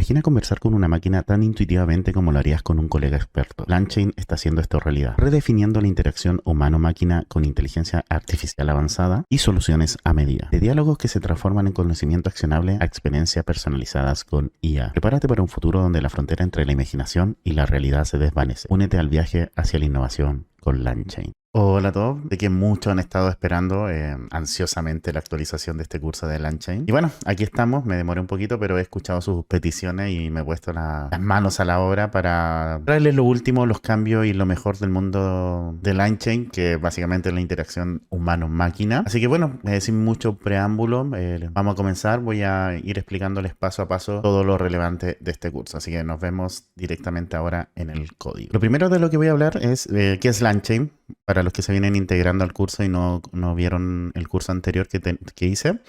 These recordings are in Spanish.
Imagina conversar con una máquina tan intuitivamente como lo harías con un colega experto. LangChain está haciendo esto realidad, redefiniendo la interacción humano-máquina con inteligencia artificial avanzada y soluciones a medida. De diálogos que se transforman en conocimiento accionable a experiencias personalizadas con IA. Prepárate para un futuro donde la frontera entre la imaginación y la realidad se desvanece. Únete al viaje hacia la innovación con LangChain. Hola a todos, de que muchos han estado esperando ansiosamente la actualización de este curso de LangChain. Y bueno, aquí estamos, me demoré un poquito, pero he escuchado sus peticiones y me he puesto las manos a la obra para traerles lo último, los cambios y lo mejor del mundo de LangChain, que básicamente es la interacción humano-máquina. Así que bueno, sin mucho preámbulo, vamos a comenzar. Voy a ir explicándoles paso a paso todo lo relevante de este curso. Así que nos vemos directamente ahora en el código. Lo primero de lo que voy a hablar es qué es LangChain. Para los que se vienen integrando al curso y no vieron el curso anterior que hice.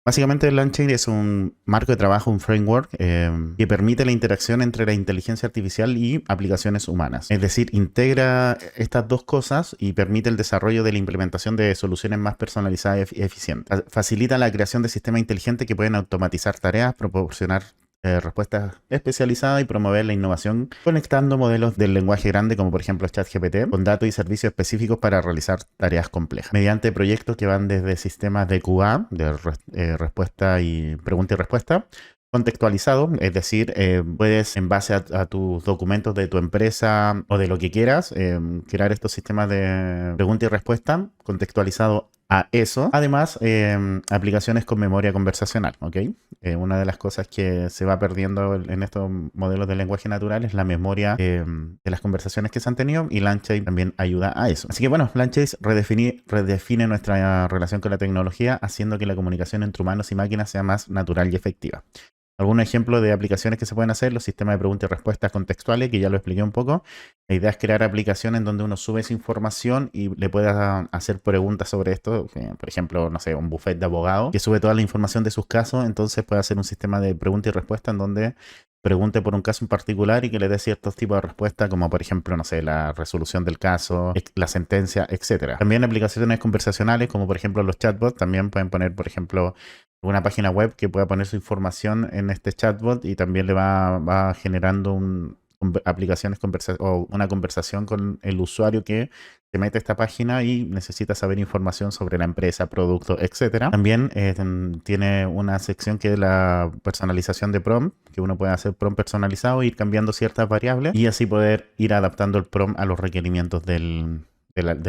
Básicamente LangChain es un marco de trabajo, un framework que permite la interacción entre la inteligencia artificial y aplicaciones humanas. Es decir, integra estas dos cosas y permite el desarrollo de la implementación de soluciones más personalizadas y eficientes. Facilita la creación de sistemas inteligentes que pueden automatizar tareas, proporcionar respuestas especializadas y promover la innovación conectando modelos del lenguaje grande como por ejemplo ChatGPT con datos y servicios específicos para realizar tareas complejas mediante proyectos que van desde sistemas de QA, de respuesta y pregunta y respuesta, contextualizado, es decir, puedes en base a tus documentos de tu empresa o de lo que quieras, crear estos sistemas de pregunta y respuesta contextualizado a eso. Además, aplicaciones con memoria conversacional, ¿ok? Una de las cosas que se va perdiendo en estos modelos de lenguaje natural es la memoria de las conversaciones que se han tenido, y LangChain también ayuda a eso. Así que bueno, LangChain redefine nuestra relación con la tecnología, haciendo que la comunicación entre humanos y máquinas sea más natural y efectiva. Algunos ejemplos de aplicaciones que se pueden hacer: los sistemas de preguntas y respuestas contextuales, que ya lo expliqué un poco. La idea es crear aplicaciones en donde uno sube esa información y le pueda hacer preguntas sobre esto. Por ejemplo, no sé, un buffet de abogados que sube toda la información de sus casos, entonces puede hacer un sistema de pregunta y respuesta en donde pregunte por un caso en particular y que le dé ciertos tipos de respuesta, como por ejemplo, no sé, la resolución del caso, la sentencia, etc. También aplicaciones conversacionales, como por ejemplo los chatbots, también pueden poner, por ejemplo, una página web que pueda poner su información en este chatbot y también le va generando aplicaciones o una conversación con el usuario que se mete a esta página y necesita saber información sobre la empresa, producto, etc. También tiene una sección que es la personalización de prompt, que uno puede hacer prompt personalizado e ir cambiando ciertas variables y así poder ir adaptando el prompt a los requerimientos del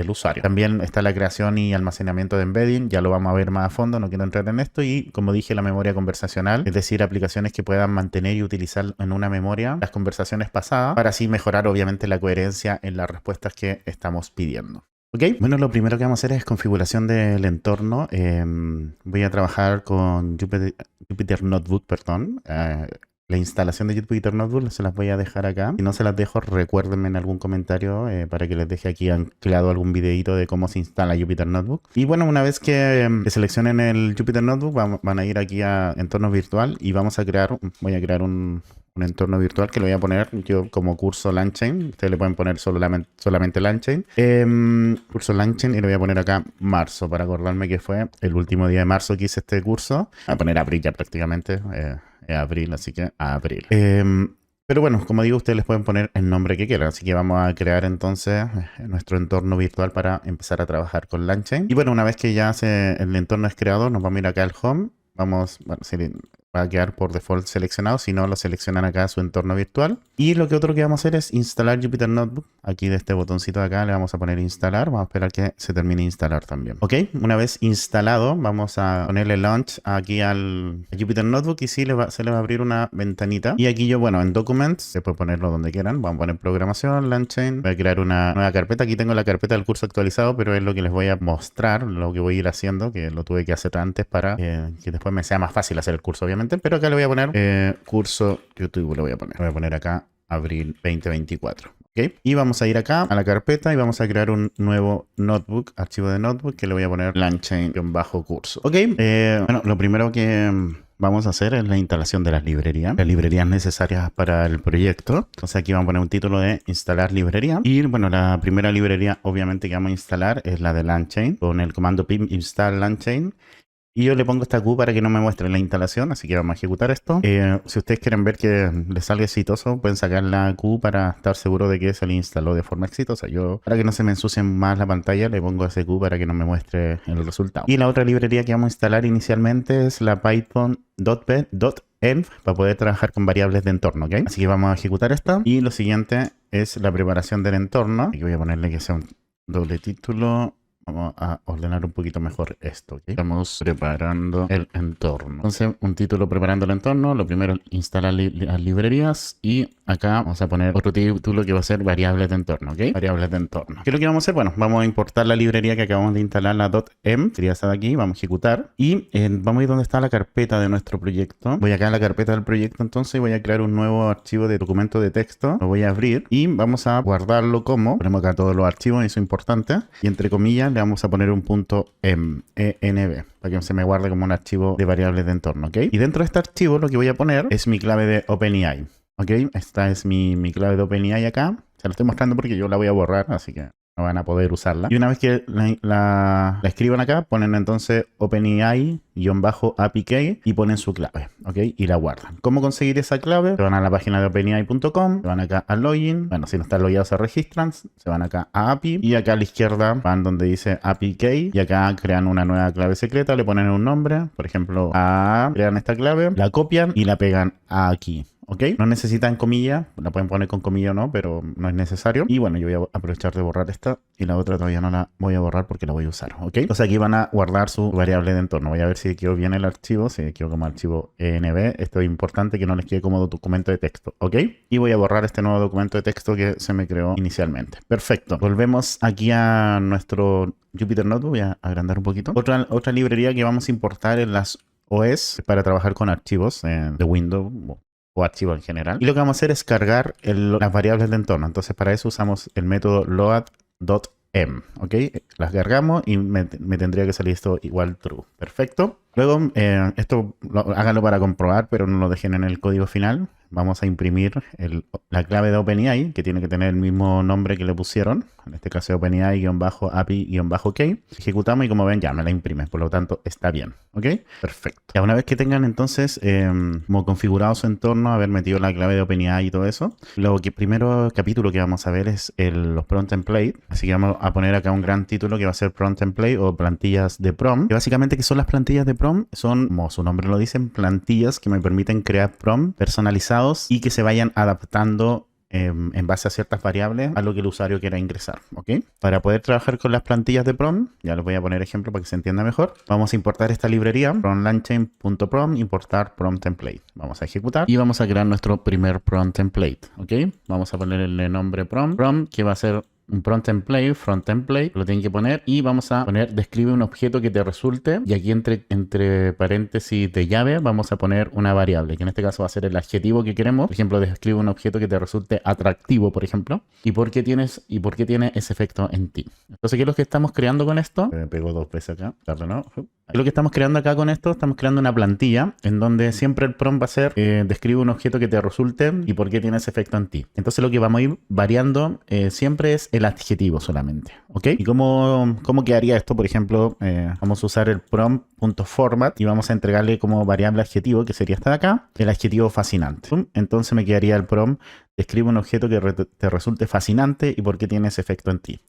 usuario. También está la creación y almacenamiento de embedding, ya lo vamos a ver más a fondo, no quiero entrar en esto. Y como dije, la memoria conversacional, es decir, aplicaciones que puedan mantener y utilizar en una memoria las conversaciones pasadas para así mejorar obviamente la coherencia en las respuestas que estamos pidiendo. ¿Ok? Bueno, lo primero que vamos a hacer es configuración del entorno. Voy a trabajar con Jupyter Notebook, perdón. La instalación de Jupyter Notebook se las voy a dejar acá. Si no se las dejo, recuérdenme en algún comentario para que les deje aquí anclado algún videito de cómo se instala Jupyter Notebook. Y bueno, una vez que seleccionen el Jupyter Notebook, van a ir aquí a entorno virtual y voy a crear un entorno virtual que lo voy a poner yo como curso LangChain. Ustedes le pueden poner solamente LangChain. Curso LangChain, y lo voy a poner acá marzo para acordarme que fue el último día de marzo que hice este curso. Voy a poner abril ya prácticamente. Abril, así que abril. Pero bueno, como digo, ustedes les pueden poner el nombre que quieran. Así que vamos a crear entonces nuestro entorno virtual para empezar a trabajar con LangChain. Y bueno, una vez que ya el entorno es creado, nos vamos a ir acá al home. Bueno, va a quedar por default seleccionado, si no lo seleccionan acá su entorno virtual. Y lo que otro que vamos a hacer es instalar Jupyter Notebook. Aquí de este botoncito de acá le vamos a poner instalar. Vamos a esperar que se termine de instalar también. Ok, una vez instalado, vamos a ponerle launch aquí al Jupyter Notebook y sí, se le va a abrir una ventanita. Y aquí yo, bueno, en Documents, se puede ponerlo donde quieran. Vamos a poner programación, LangChain. Voy a crear una nueva carpeta. Aquí tengo la carpeta del curso actualizado, pero es lo que les voy a mostrar, lo que voy a ir haciendo, que lo tuve que hacer antes para que después me sea más fácil hacer el curso, obviamente. Pero acá le voy a poner curso YouTube, lo voy a poner acá abril 2024. ¿Okay? Y vamos a ir acá a la carpeta y vamos a crear un nuevo notebook, archivo de notebook, que le voy a poner LangChain-curso. Ok, bueno, lo primero que vamos a hacer es la instalación de las librerías necesarias para el proyecto. Entonces aquí vamos a poner un título de instalar librería. Y bueno, la primera librería obviamente que vamos a instalar es la de LangChain, con el comando pip install LangChain. Y yo le pongo esta Q para que no me muestre la instalación, así que vamos a ejecutar esto. Si ustedes quieren ver que les salga exitoso, pueden sacar la Q para estar seguro de que se le instaló de forma exitosa. Yo, para que no se me ensucie más la pantalla, le pongo ese Q para que no me muestre el resultado. Y la otra librería que vamos a instalar inicialmente es la python.env para poder trabajar con variables de entorno, ¿ok? Así que vamos a ejecutar esta. Y lo siguiente es la preparación del entorno. Aquí voy a ponerle que sea un doble título. Vamos a ordenar un poquito mejor esto, ¿ok? Estamos preparando el entorno. Entonces, un título preparando el entorno. Lo primero, instalar las librerías. Y acá vamos a poner otro título que va a ser variables de entorno, ¿ok? Variables de entorno. ¿Qué es lo que vamos a hacer? Bueno, vamos a importar la librería que acabamos de instalar, la .m. Sería esta de aquí. Vamos a ejecutar. Y vamos a ir donde está la carpeta de nuestro proyecto. Voy acá a la carpeta del proyecto entonces y voy a crear un nuevo archivo de documento de texto. Lo voy a abrir y vamos a guardarlo como. Ponemos acá todos los archivos, eso es importante. Y entre comillas, vamos a poner un punto env para que se me guarde como un archivo de variables de entorno, ¿ok? Y dentro de este archivo lo que voy a poner es mi clave de OpenAI, ¿ok? Esta es mi clave de OpenAI acá. Se la estoy mostrando porque yo la voy a borrar, así que no van a poder usarla. Y una vez que la escriban acá, ponen entonces OpenAI-APK y ponen su clave, ¿ok? Y la guardan. ¿Cómo conseguir esa clave? Se van a la página de OpenAI.com, se van acá a Login. Bueno, si no están logueados se registran, se van acá a API y acá a la izquierda van donde dice APK y acá crean una nueva clave secreta, le ponen un nombre, por ejemplo, crean esta clave, la copian y la pegan aquí. ¿Ok? No necesitan comilla, la pueden poner con comilla o no, pero no es necesario. Y bueno, yo voy a aprovechar de borrar esta y la otra todavía no la voy a borrar porque la voy a usar, ¿ok? Entonces aquí van a guardar su variable de entorno. Voy a ver si quedó bien el archivo, si quedó como archivo env. Esto es importante que no les quede como documento de texto, ¿ok? Y voy a borrar este nuevo documento de texto que se me creó inicialmente. Perfecto. Volvemos aquí a nuestro Jupyter Notebook. Voy a agrandar un poquito. Otra librería que vamos a importar en las OS para trabajar con archivos de Windows o archivo en general. Y lo que vamos a hacer es cargar las variables de entorno. Entonces para eso usamos el método load.m, ¿ok? Las cargamos y me tendría que salir esto igual true. Perfecto. Luego, esto háganlo para comprobar, pero no lo dejen en el código final. Vamos a imprimir la clave de OpenAI, que tiene que tener el mismo nombre que le pusieron. En este caso, OpenAI-API-K. Ejecutamos y como ven, ya me la imprime. Por lo tanto, está bien. ¿Ok? Perfecto. Ya una vez que tengan entonces como configurado su entorno, haber metido la clave de OpenAI y todo eso, lo que primero capítulo que vamos a ver es los prompt template. Así que vamos a poner acá un gran título que va a ser prompt template o plantillas de prompt. Que básicamente, ¿qué son las plantillas de prompt? Son, como su nombre lo dice, plantillas que me permiten crear prompt personalizados y que se vayan adaptando en base a ciertas variables a lo que el usuario quiera ingresar, ¿ok? Para poder trabajar con las plantillas de prompt, ya les voy a poner ejemplo para que se entienda mejor. Vamos a importar esta librería, prompt.langchain.prompt, importar prompt template. Vamos a ejecutar y vamos a crear nuestro primer prompt template, ¿ok? Vamos a ponerle nombre prompt, que va a ser un prompt template, front template, lo tienen que poner y vamos a poner describe un objeto que te resulte y aquí entre paréntesis de llave vamos a poner una variable que en este caso va a ser el adjetivo que queremos. Por ejemplo, describe un objeto que te resulte atractivo, por ejemplo, y por qué tiene ese efecto en ti. Entonces, ¿qué es lo que estamos creando con esto? Me pego dos veces acá, claro, ¿no? ¿Qué es lo que estamos creando acá con esto? Estamos creando una plantilla en donde siempre el prompt va a ser describe un objeto que te resulte y por qué tiene ese efecto en ti. Entonces, lo que vamos a ir variando siempre es el adjetivo solamente, ¿ok? ¿Y cómo quedaría esto? Por ejemplo, vamos a usar el prompt.format y vamos a entregarle como variable adjetivo, que sería esta de acá, el adjetivo fascinante. Entonces me quedaría el prompt, describe un objeto que te resulte fascinante y por qué tiene ese efecto en ti.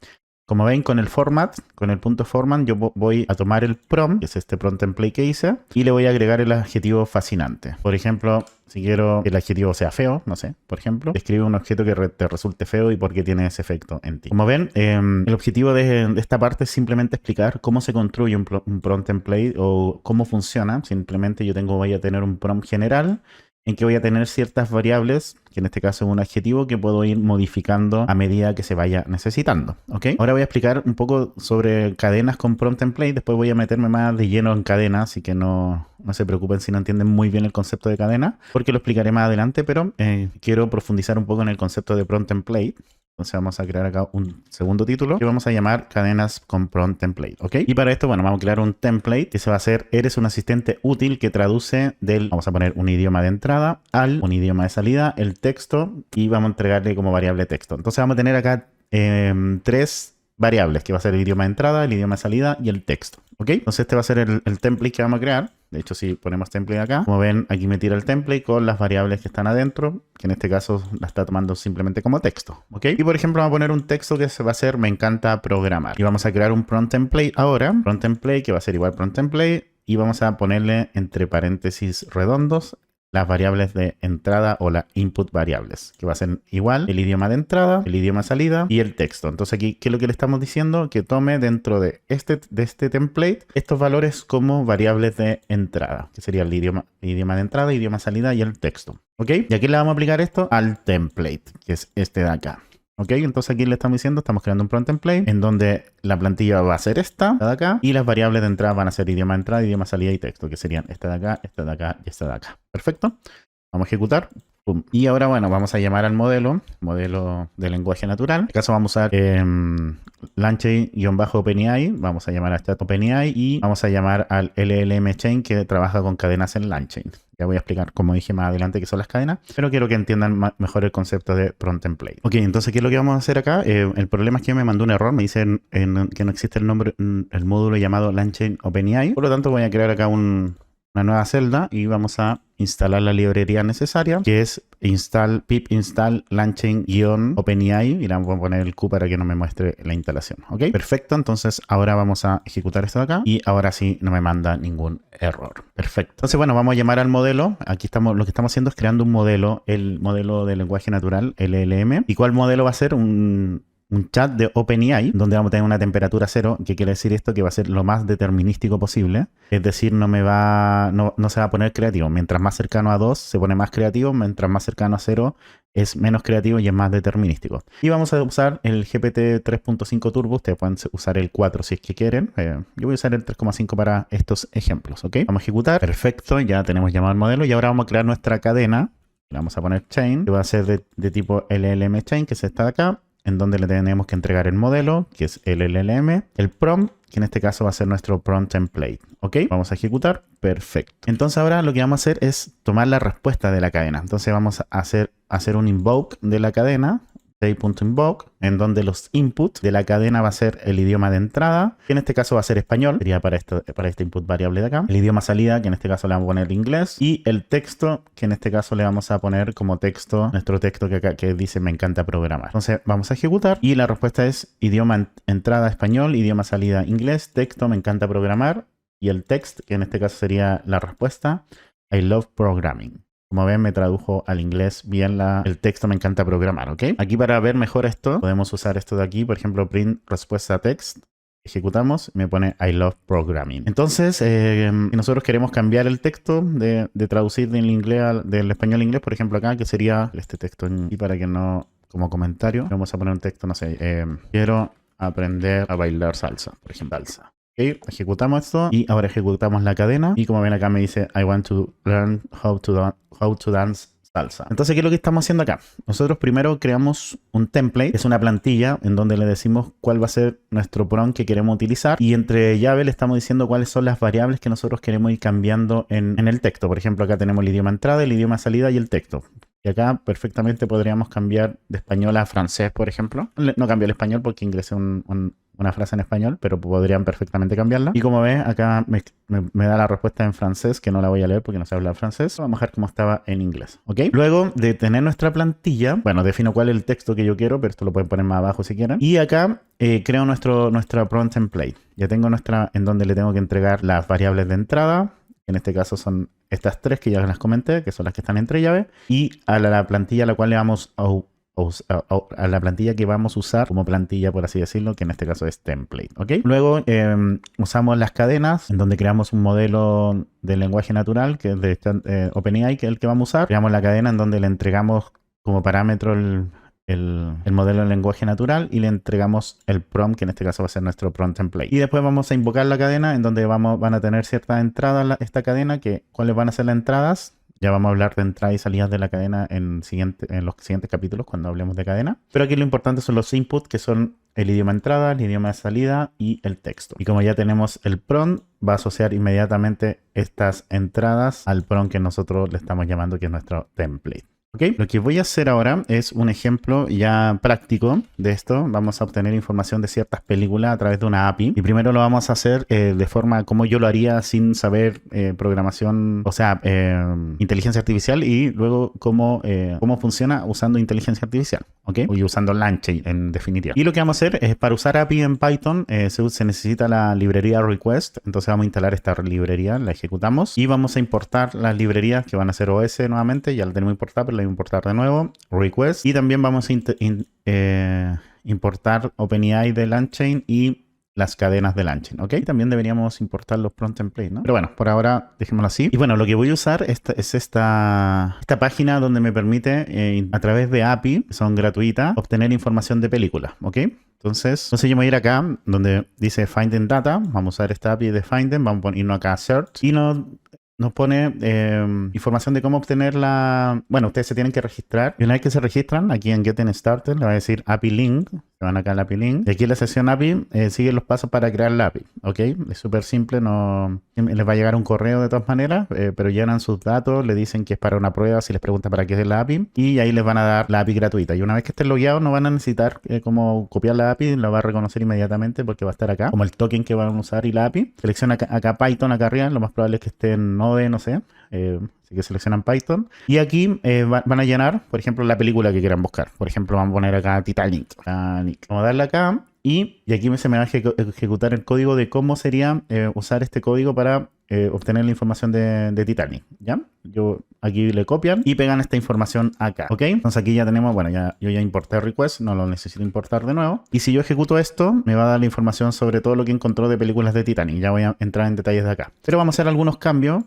Como ven, con el format, con el punto format, yo voy a tomar el prompt, que es este prompt template que hice, y le voy a agregar el adjetivo fascinante. Por ejemplo, si quiero que el adjetivo sea feo, no sé, por ejemplo, escribe un objeto que te resulte feo y por qué tiene ese efecto en ti. Como ven, el objetivo de esta parte es simplemente explicar cómo se construye un prompt template o cómo funciona. Simplemente voy a tener un prompt general en que voy a tener ciertas variables, que en este caso es un adjetivo que puedo ir modificando a medida que se vaya necesitando, ¿ok? Ahora voy a explicar un poco sobre cadenas con prompt template, después voy a meterme más de lleno en cadenas, así que no se preocupen si no entienden muy bien el concepto de cadena, porque lo explicaré más adelante, pero quiero profundizar un poco en el concepto de prompt template. Entonces vamos a crear acá un segundo título que vamos a llamar cadenas con prompt template, ¿ok? Y para esto, bueno, vamos a crear un template que se va a hacer, eres un asistente útil que traduce vamos a poner un idioma de entrada al un idioma de salida, el texto, y vamos a entregarle como variable texto. Entonces vamos a tener acá tres variables, que va a ser el idioma de entrada, el idioma de salida y el texto. ¿Ok? Entonces este va a ser el template que vamos a crear. De hecho, si ponemos template acá, como ven, aquí me tira el template con las variables que están adentro, que en este caso la está tomando simplemente como texto. ¿Ok? Y por ejemplo, vamos a poner un texto que se va a hacer me encanta programar. Y vamos a crear un prompt template ahora. Prompt template que va a ser igual prompt template. Y vamos a ponerle entre paréntesis redondos las variables de entrada o las input variables, que va a ser igual el idioma de entrada, el idioma de salida y el texto. Entonces aquí, ¿qué es lo que le estamos diciendo? Que tome dentro de este template estos valores como variables de entrada, que sería el idioma de entrada, idioma de salida y el texto. ¿Ok? Y aquí le vamos a aplicar esto al template, que es este de acá. ¿Ok? Entonces aquí le estamos diciendo, estamos creando un prompt template en donde la plantilla va a ser esta de acá y las variables de entrada van a ser idioma de entrada, idioma de salida y texto, que serían esta de acá, esta de acá y esta de acá. Perfecto. Vamos a ejecutar. Pum. Y ahora, bueno, vamos a llamar al modelo de lenguaje natural. En este caso vamos a usar LangChain-OpenAI. Vamos a llamar a chat OpenAI y vamos a llamar al LLM Chain que trabaja con cadenas en LangChain. Ya voy a explicar, como dije más adelante, qué son las cadenas, pero quiero que entiendan mejor el concepto de prompt template. Ok, entonces, ¿qué es lo que vamos a hacer acá? El problema es que me mandó un error, me dice que no existe el módulo llamado LangChain OpenAI. Por lo tanto, voy a crear acá una nueva celda y vamos a instalar la librería necesaria, que es pip install LangChain-OpenAI, y le vamos a poner el Q para que no me muestre la instalación. Ok, perfecto. Entonces ahora vamos a ejecutar esto de acá y ahora sí no me manda ningún error. Perfecto. Entonces, bueno, vamos a llamar al modelo. Aquí lo que estamos haciendo es creando un modelo, el modelo de lenguaje natural, LLM. ¿Y cuál modelo va a ser? Un chat de OpenAI, donde vamos a tener una temperatura 0, que quiere decir esto, que va a ser lo más determinístico posible. Es decir, no se va a poner creativo. Mientras más cercano a 2 se pone más creativo, mientras más cercano a 0 es menos creativo y es más determinístico. Y vamos a usar el GPT 3.5 Turbo. Ustedes pueden usar el 4 si es que quieren. Yo voy a usar el 3.5 para estos ejemplos. ¿Ok? Vamos a ejecutar. Perfecto, ya tenemos llamado al modelo y ahora vamos a crear nuestra cadena. Le vamos a poner chain, que va a ser de tipo LLM chain, que es esta de acá, en donde le tenemos que entregar el modelo, que es el LLM, el prompt, que en este caso va a ser nuestro prompt template. ¿Ok? Vamos a ejecutar. Perfecto. Entonces ahora lo que vamos a hacer es tomar la respuesta de la cadena. Entonces vamos a hacer un invoke de la cadena, say.invoke, en donde los inputs de la cadena va a ser el idioma de entrada, que en este caso va a ser español, sería para este input variable de acá. El idioma salida, que en este caso le vamos a poner inglés. Y el texto, que en este caso le vamos a poner como texto, nuestro texto que dice me encanta programar. Entonces vamos a ejecutar y la respuesta es idioma entrada español, idioma salida inglés, texto me encanta programar. Y el text, que en este caso sería la respuesta, I love programming. Como ven, me tradujo al inglés bien el texto me encanta programar, ¿ok? Aquí para ver mejor esto, podemos usar esto de aquí, por ejemplo, print respuesta text. Ejecutamos, me pone I love programming. Entonces, si nosotros queremos cambiar el texto de traducir del español al inglés, por ejemplo acá, que sería este texto aquí para que no, como comentario, vamos a poner un texto, no sé, quiero aprender a bailar salsa, por ejemplo, salsa. Okay, ejecutamos esto y ahora ejecutamos la cadena y como ven acá me dice I want to learn how to dance salsa. Entonces, ¿qué es lo que estamos haciendo acá? Nosotros primero creamos un template, que es una plantilla en donde le decimos cuál va a ser nuestro prompt que queremos utilizar y entre llave le estamos diciendo cuáles son las variables que nosotros queremos ir cambiando en el texto. Por ejemplo, acá tenemos el idioma entrada, el idioma salida y el texto. Y acá perfectamente podríamos cambiar de español a francés, por ejemplo. No cambio el español porque ingresé una frase en español, pero podrían perfectamente cambiarla. Y como ves, acá me da la respuesta en francés, que no la voy a leer porque no sé hablar francés. Vamos a dejar como estaba en inglés, ¿ok? Luego de tener nuestra plantilla, bueno, defino cuál es el texto que yo quiero, pero esto lo pueden poner más abajo si quieren. Y acá creo nuestra prompt template. Ya tengo en donde le tengo que entregar las variables de entrada. En este caso son estas tres que ya las comenté, que son las que están entre llaves. Y a la plantilla a la cual le vamos a la plantilla que vamos a usar como plantilla, por así decirlo, que en este caso es template, ¿ok? Luego usamos las cadenas, en donde creamos un modelo de lenguaje natural, que es de OpenAI, que es el que vamos a usar. Creamos la cadena en donde le entregamos como parámetro el modelo de lenguaje natural y le entregamos el prompt, que en este caso va a ser nuestro prompt template. Y después vamos a invocar la cadena, en donde van a tener ciertas entradas esta cadena, ¿cuáles van a ser las entradas? Ya vamos a hablar de entradas y salidas de la cadena en los siguientes capítulos cuando hablemos de cadena. Pero aquí lo importante son los inputs, que son el idioma de entrada, el idioma de salida y el texto. Y como ya tenemos el prompt, va a asociar inmediatamente estas entradas al prompt que nosotros le estamos llamando, que es nuestro template. ¿Ok? Lo que voy a hacer ahora es un ejemplo ya práctico de esto. Vamos a obtener información de ciertas películas a través de una API. Y primero lo vamos a hacer de forma como yo lo haría sin saber programación, o sea, inteligencia artificial, y luego cómo funciona usando inteligencia artificial. ¿Ok? Y usando LangChain en definitiva. Y lo que vamos a hacer es, para usar API en Python, se necesita la librería request. Entonces vamos a instalar esta librería, la ejecutamos y vamos a importar las librerías que van a ser OS nuevamente. Ya la tenemos importada, pero la voy a importar de nuevo. Request. Y también vamos a importar OpenAI de LangChain y las cadenas de LangChain, ¿ok? También deberíamos importar los prompt templates, ¿no? Pero bueno, por ahora dejémoslo así. Y bueno, lo que voy a usar es esta página donde me permite, a través de API, que son gratuitas, obtener información de películas, ¿ok? Entonces yo me voy a ir acá donde dice Finding Data. Vamos a usar esta API de Finding. Vamos a irnos acá a Search y nos pone información de cómo obtener la... Bueno, ustedes se tienen que registrar. Y una vez que se registran, aquí en Getting Started, le va a decir API Link. Se van acá al API Link. Y aquí en la sección API sigue los pasos para crear la API. ¿Ok? Es súper simple. No... Les va a llegar un correo de todas maneras, pero llenan sus datos, le dicen que es para una prueba, si les pregunta para qué es la API. Y ahí les van a dar la API gratuita. Y una vez que estén logueados, no van a necesitar como copiar la API. La va a reconocer inmediatamente porque va a estar acá, como el token que van a usar y la API. Selecciona acá Python, acá arriba. Lo más probable es que esté en Node, no sé. Así que seleccionan Python. Y aquí van a llenar, por ejemplo, la película que quieran buscar. Por ejemplo, vamos a poner acá Titanic. Vamos a darle acá. Y aquí se me va a ejecutar el código de cómo sería usar este código para obtener la información de Titanic. ¿Ya? Aquí le copian y pegan esta información acá. ¿Ok? Entonces aquí ya tenemos, bueno, yo ya importé request, no lo necesito importar de nuevo. Y si yo ejecuto esto, me va a dar la información sobre todo lo que encontró de películas de Titanic. Ya voy a entrar en detalles de acá. Pero vamos a hacer algunos cambios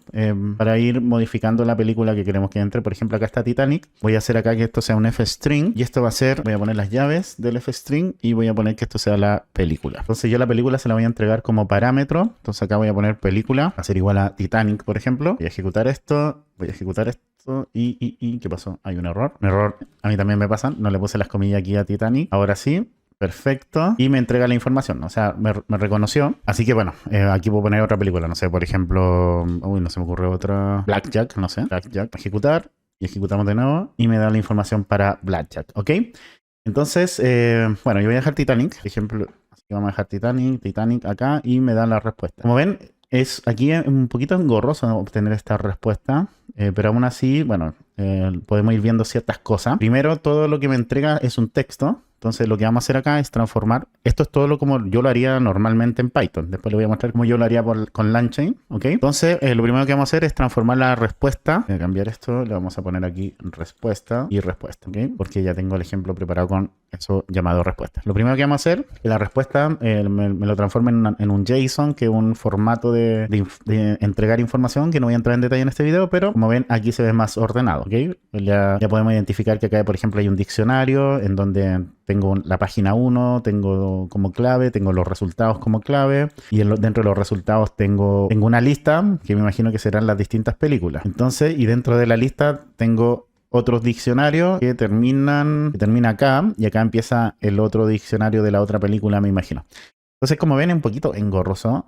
para ir modificando la película que queremos que entre. Por ejemplo, acá está Titanic. Voy a hacer acá que esto sea un fstring. Y esto va a ser, voy a poner las llaves del fstring y voy a poner que esto sea la película. Entonces yo la película se la voy a entregar como parámetro. Entonces acá voy a poner película. Va a ser igual a Titanic, por ejemplo. Voy a ejecutar esto. Voy a ejecutar esto y ¿qué pasó? Hay un error. Un error a mí también me pasa. No le puse las comillas aquí a Titanic. Ahora sí. Perfecto. Y me entrega la información. O sea, me reconoció. Así que bueno, aquí puedo poner otra película. No sé, por ejemplo... Uy, no se me ocurre otra. Blackjack, no sé. Blackjack. Ejecutar. Y ejecutamos de nuevo. Y me da la información para Blackjack. ¿Ok? Entonces, bueno, yo voy a dejar Titanic. Por ejemplo, así que vamos a dejar Titanic acá. Y me da la respuesta. Como ven, aquí es un poquito engorroso obtener esta respuesta, pero aún así, bueno, podemos ir viendo ciertas cosas. Primero, todo lo que me entrega es un texto. Entonces lo que vamos a hacer acá es transformar. Esto es todo como yo lo haría normalmente en Python. Después les voy a mostrar cómo yo lo haría con LangChain. ¿Ok? Entonces lo primero que vamos a hacer es transformar la respuesta. Voy a cambiar esto. Le vamos a poner aquí respuesta y respuesta. ¿Ok? Porque ya tengo el ejemplo preparado con eso llamado respuesta. Lo primero que vamos a hacer es que la respuesta me lo transforme en un JSON, que es un formato de entregar información que no voy a entrar en detalle en este video, pero como ven aquí se ve más ordenado. ¿Ok? Ya podemos identificar que acá, por ejemplo, hay un diccionario en donde tengo la página 1, tengo como clave, tengo los resultados como clave, y dentro de los resultados tengo una lista que me imagino que serán las distintas películas. Entonces, y dentro de la lista tengo otros diccionarios que termina acá, y acá empieza el otro diccionario de la otra película, me imagino. Entonces, como ven, es un poquito engorroso.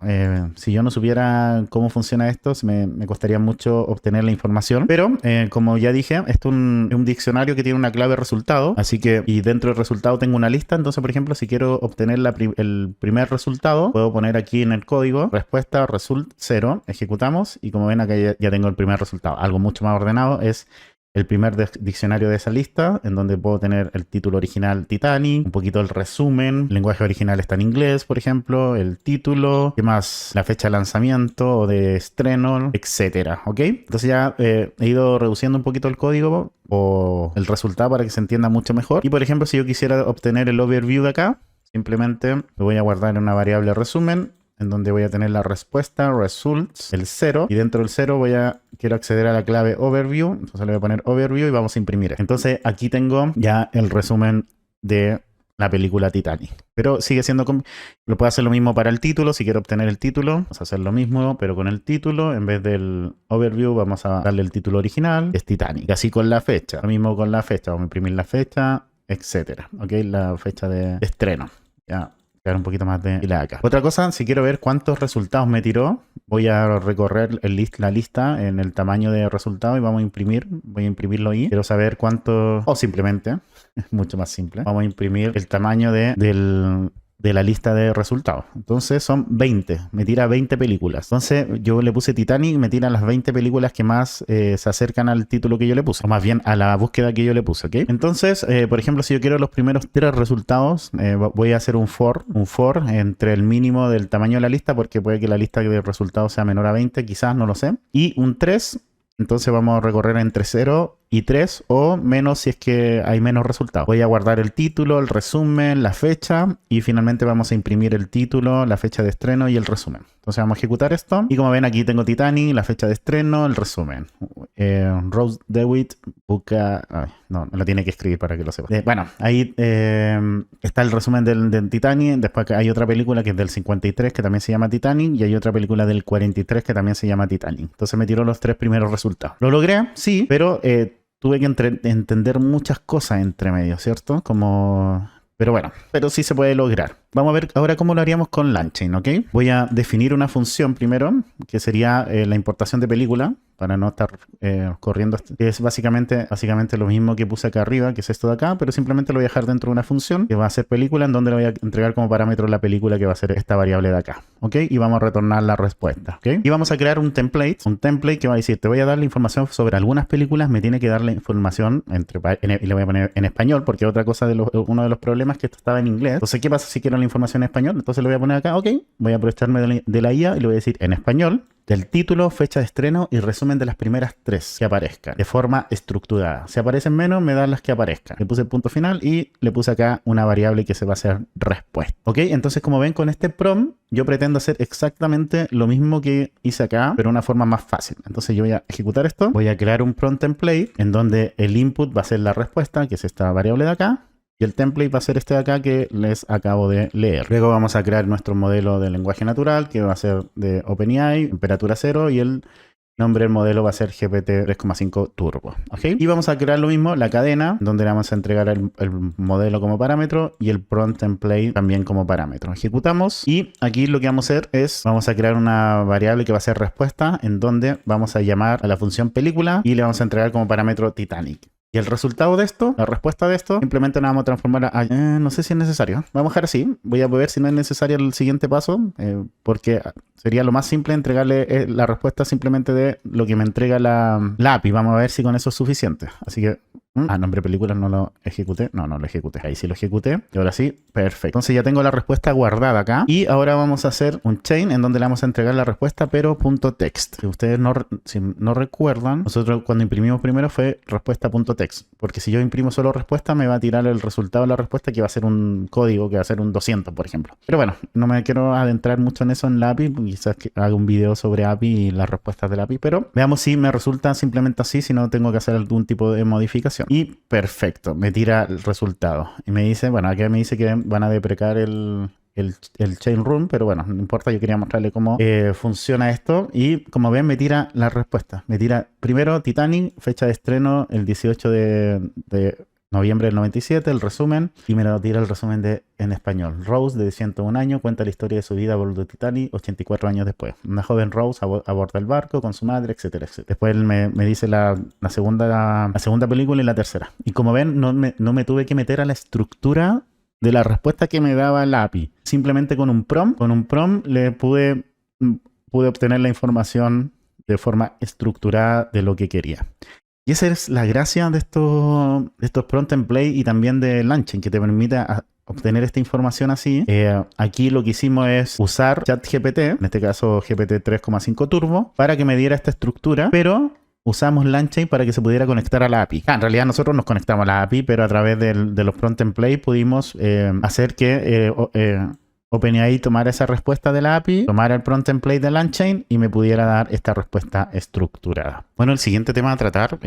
Si yo no supiera cómo funciona esto, me costaría mucho obtener la información. Pero, como ya dije, esto es un diccionario que tiene una clave resultado. Así que, y dentro del resultado tengo una lista. Entonces, por ejemplo, si quiero obtener el primer resultado, puedo poner aquí en el código respuesta result 0. Ejecutamos y como ven, acá ya tengo el primer resultado. Algo mucho más ordenado es el primer diccionario de esa lista, en donde puedo tener el título original Titanic, un poquito el resumen, el lenguaje original está en inglés, por ejemplo, el título, ¿qué más? La fecha de lanzamiento o de estreno, etcétera, ¿ok? Entonces ya he ido reduciendo un poquito el código o el resultado para que se entienda mucho mejor. Y por ejemplo, si yo quisiera obtener el overview de acá, simplemente lo voy a guardar en una variable resumen, en donde voy a tener la respuesta, results, el 0, y dentro del 0 quiero acceder a la clave overview, entonces le voy a poner overview y vamos a imprimir. Entonces aquí tengo ya el resumen de la película Titanic. Pero sigue siendo... Lo puedo hacer lo mismo para el título. Si quiero obtener el título, vamos a hacer lo mismo, pero con el título, en vez del overview, vamos a darle el título original, que es Titanic. Así con la fecha. Lo mismo con la fecha. Vamos a imprimir la fecha, etcétera. ¿Ok? La fecha de estreno. Ya. crear un poquito más de fila acá. Otra cosa, si quiero ver cuántos resultados me tiró, voy a recorrer la lista en el tamaño de resultado y vamos a imprimir. Voy a imprimirlo ahí. Quiero saber cuánto, o simplemente, es mucho más simple. Vamos a imprimir el tamaño de la lista de resultados. Entonces son 20. Me tira 20 películas. Entonces yo le puse Titanic, me tiran las 20 películas que más se acercan al título que yo le puse. O más bien a la búsqueda que yo le puse, ¿ok? Entonces, por ejemplo, si yo quiero los primeros 3 resultados, voy a hacer un for entre el mínimo del tamaño de la lista, porque puede que la lista de resultados sea menor a 20, quizás, no lo sé. Y un 3. Entonces vamos a recorrer entre 0 y 3 o menos si es que hay menos resultados. Voy a guardar el título, el resumen, la fecha y finalmente vamos a imprimir el título, la fecha de estreno y el resumen. Entonces vamos a ejecutar esto y como ven aquí tengo Titanic, la fecha de estreno, el resumen. Rose DeWitt busca... Ay, no lo tiene que escribir para que lo sepa. Bueno, ahí está el resumen del Titanic. Después hay otra película que es del 53 que también se llama Titanic y hay otra película del 43 que también se llama Titanic. Entonces me tiró los 3 primeros resultados. Lo logré, sí, pero... tuve que entender muchas cosas entre medio, ¿cierto? Pero bueno, pero sí se puede lograr. Vamos a ver ahora cómo lo haríamos con LangChain, ¿ok? Voy a definir una función primero, que sería la importación de película, para no estar corriendo. Que es básicamente lo mismo que puse acá arriba, que es esto de acá, pero simplemente lo voy a dejar dentro de una función que va a ser película, en donde le voy a entregar como parámetro la película que va a ser esta variable de acá, ¿ok? Y vamos a retornar la respuesta, ¿ok? Y vamos a crear un template que va a decir, te voy a dar la información sobre algunas películas, me tiene que dar la información, y le voy a poner en español, porque otra cosa, uno de los problemas es que esto estaba en inglés. Entonces, ¿qué pasa si quiero la información en español? Entonces lo voy a poner acá, ok, voy a aprovecharme de la IA y le voy a decir en español, del título, fecha de estreno y resumen de las primeras 3 que aparezcan de forma estructurada. Si aparecen menos, me dan las que aparezcan. Le puse el punto final y le puse acá una variable que se va a hacer respuesta. Ok, entonces como ven con este prompt, yo pretendo hacer exactamente lo mismo que hice acá, pero de una forma más fácil. Entonces yo voy a ejecutar esto, voy a crear un prompt template en donde el input va a ser la respuesta, que es esta variable de acá. Y el template va a ser este de acá que les acabo de leer. Luego vamos a crear nuestro modelo de lenguaje natural, que va a ser de OpenAI, temperatura 0, y el nombre del modelo va a ser GPT 3,5 Turbo. ¿Okay? Y vamos a crear lo mismo, la cadena, donde le vamos a entregar el modelo como parámetro y el prompt template también como parámetro. Ejecutamos y aquí lo que vamos a hacer es, vamos a crear una variable que va a ser respuesta, en donde vamos a llamar a la función película y le vamos a entregar como parámetro Titanic. Y el resultado de esto, la respuesta de esto, simplemente nos vamos a transformar a... no sé si es necesario. Vamos a dejar así. Voy a ver si no es necesario el siguiente paso, porque sería lo más simple entregarle la respuesta simplemente de lo que me entrega la API. Vamos a ver si con eso es suficiente. Así que... nombre película no lo ejecuté. No lo ejecuté. Ahí sí lo ejecuté. Y ahora sí, perfecto. Entonces ya tengo la respuesta guardada acá. Y ahora vamos a hacer un chain en donde le vamos a entregar la respuesta, pero .text. Si ustedes si no recuerdan, nosotros cuando imprimimos primero fue respuesta.text. Porque si yo imprimo solo respuesta, me va a tirar el resultado de la respuesta, que va a ser un código, que va a ser un 200, por ejemplo. Pero bueno, no me quiero adentrar mucho en eso en la API. Quizás que haga un video sobre API y las respuestas de la API. Pero veamos si me resulta simplemente así, si no tengo que hacer algún tipo de modificación. Y perfecto, me tira el resultado. Y me dice, bueno, aquí me dice que van a deprecar el chain room, pero bueno, no importa, yo quería mostrarle cómo funciona esto. Y como ven, me tira la respuesta. Me tira primero Titanic, fecha de estreno el 18 de noviembre del 97, el resumen, y me lo tira el resumen en español. Rose, de 101 años, cuenta la historia de su vida a bordo de Titanic 84 años después. Una joven Rose aborda el barco con su madre, etcétera, etcétera. Después él me dice la segunda película y la tercera. Y como ven, no me tuve que meter a la estructura de la respuesta que me daba la API. Simplemente con un prompt le pude obtener la información de forma estructurada de lo que quería. Y esa es la gracia de estos prompt template y también de LangChain, que te permite obtener esta información así. Aquí lo que hicimos es usar ChatGPT, en este caso GPT 3,5 Turbo, para que me diera esta estructura, pero usamos LangChain para que se pudiera conectar a la API. En realidad nosotros nos conectamos a la API, pero a través de los prompt template pudimos hacer que OpenAI tomara esa respuesta de la API, tomara el prompt template de LangChain y me pudiera dar esta respuesta estructurada. Bueno, el siguiente tema a tratar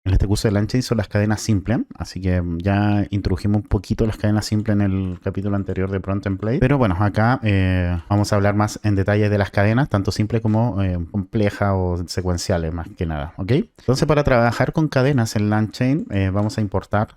en este curso de LangChain son las cadenas simples, así que ya introdujimos un poquito las cadenas simples en el capítulo anterior de Prompt Template. Pero bueno, acá vamos a hablar más en detalle de las cadenas, tanto simples como complejas o secuenciales, más que nada, ¿ok? Entonces, para trabajar con cadenas en LangChain, vamos a importar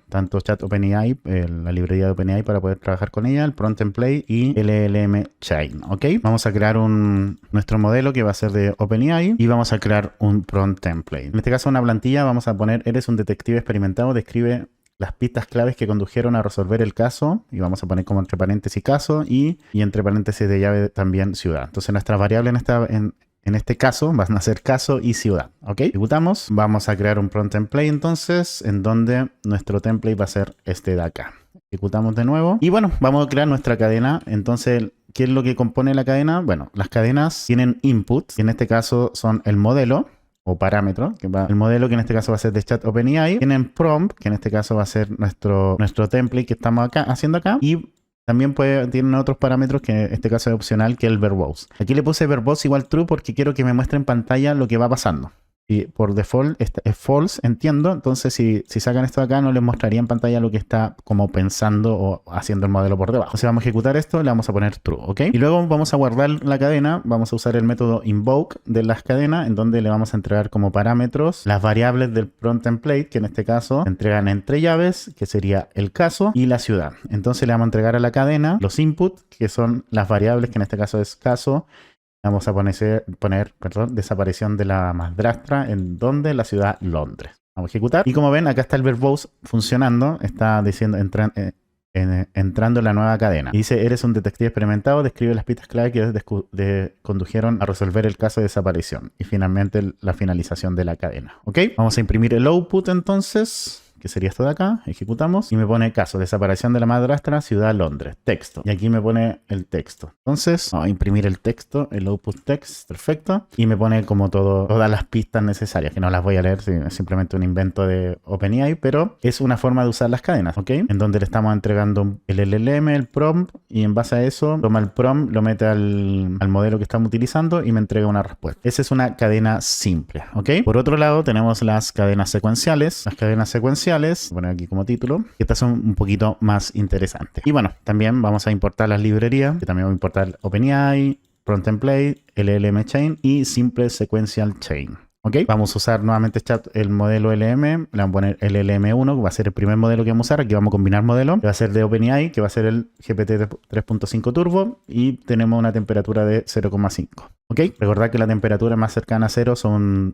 tanto Chat OpenAI, la librería de OpenAI para poder trabajar con ella, el Prompt Template y LLM Chain, ¿ok? Vamos a crear nuestro modelo que va a ser de OpenAI y vamos a crear un Prompt Template. En este caso, una plantilla vamos a poner, eres un detective experimentado, describe las pistas claves que condujeron a resolver el caso, y vamos a poner como entre paréntesis caso y entre paréntesis de llave también ciudad. Entonces nuestras variables en este caso van a ser caso y ciudad, ¿ok? Ejecutamos, vamos a crear un prompt template entonces, en donde nuestro template va a ser este de acá. Ejecutamos de nuevo y bueno, vamos a crear nuestra cadena. Entonces, ¿qué es lo que compone la cadena? Bueno, las cadenas tienen inputs, que en este caso son el modelo o parámetro, el modelo que en este caso va a ser de Chat OpenAI. Tienen prompt, que en este caso va a ser nuestro template que estamos haciendo acá. Y también tienen otros parámetros que en este caso es opcional, que es el verbose. Aquí le puse verbose igual true porque quiero que me muestre en pantalla lo que va pasando. Y por default es false, entiendo. Entonces, si sacan esto de acá, no les mostraría en pantalla lo que está como pensando o haciendo el modelo por debajo. Entonces, vamos a ejecutar esto, le vamos a poner true, ¿ok? Y luego vamos a guardar la cadena. Vamos a usar el método invoke de las cadenas, en donde le vamos a entregar como parámetros las variables del prompt template, que en este caso se entregan entre llaves, que sería el caso y la ciudad. Entonces, le vamos a entregar a la cadena los inputs, que son las variables, que en este caso es caso. Vamos a poner desaparición de la madrastra en donde la ciudad Londres. Vamos a ejecutar. Y como ven, acá está el verbose funcionando. Está diciendo entrando en la nueva cadena. Y dice, eres un detective experimentado, describe las pistas clave que condujeron a resolver el caso de desaparición. Y finalmente la finalización de la cadena. ¿Ok? Vamos a imprimir el output entonces, que sería esto de acá. Ejecutamos y me pone caso, desaparición de la madrastra, ciudad Londres, texto. Y aquí me pone el texto. Entonces vamos a imprimir el texto, el output text, perfecto. Y me pone como todas las pistas necesarias, que no las voy a leer, es simplemente un invento de OpenAI, pero es una forma de usar las cadenas, ¿ok? En donde le estamos entregando el LLM, el prompt, y en base a eso toma el prompt, lo mete al modelo que estamos utilizando y me entrega una respuesta. Esa es una cadena simple, ¿ok? Por otro lado tenemos las cadenas secuenciales. Las cadenas secuenciales, voy a poner aquí como título, que estas son un poquito más interesantes. Y bueno, también vamos a importar las librerías, que también voy a importar OpenAI, Prompt Template, LLM Chain y Simple Sequential Chain. ¿Ok? Vamos a usar nuevamente el modelo LM, le vamos a poner el LM1, que va a ser el primer modelo que vamos a usar. Aquí vamos a combinar modelos, que va a ser de OpenAI, que va a ser el GPT 3.5 Turbo, y tenemos una temperatura de 0,5. ¿Ok? Recordad que la temperatura más cercana a 0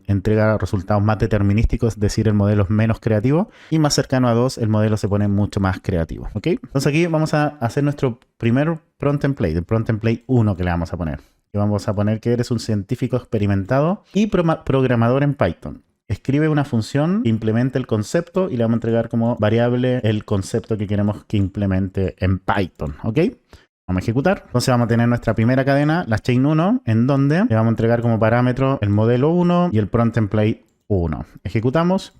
entrega resultados más determinísticos, es decir, el modelo es menos creativo, y más cercano a 2 el modelo se pone mucho más creativo. ¿Ok? Entonces aquí vamos a hacer nuestro primer prompt template, el prompt template 1 que le vamos a poner. Y vamos a poner que eres un científico experimentado y programador en Python. Escribe una función que implemente el concepto y le vamos a entregar como variable el concepto que queremos que implemente en Python. ¿Ok? Vamos a ejecutar. Entonces vamos a tener nuestra primera cadena, la chain 1, en donde le vamos a entregar como parámetro el modelo 1 y el prompt template 1. Ejecutamos.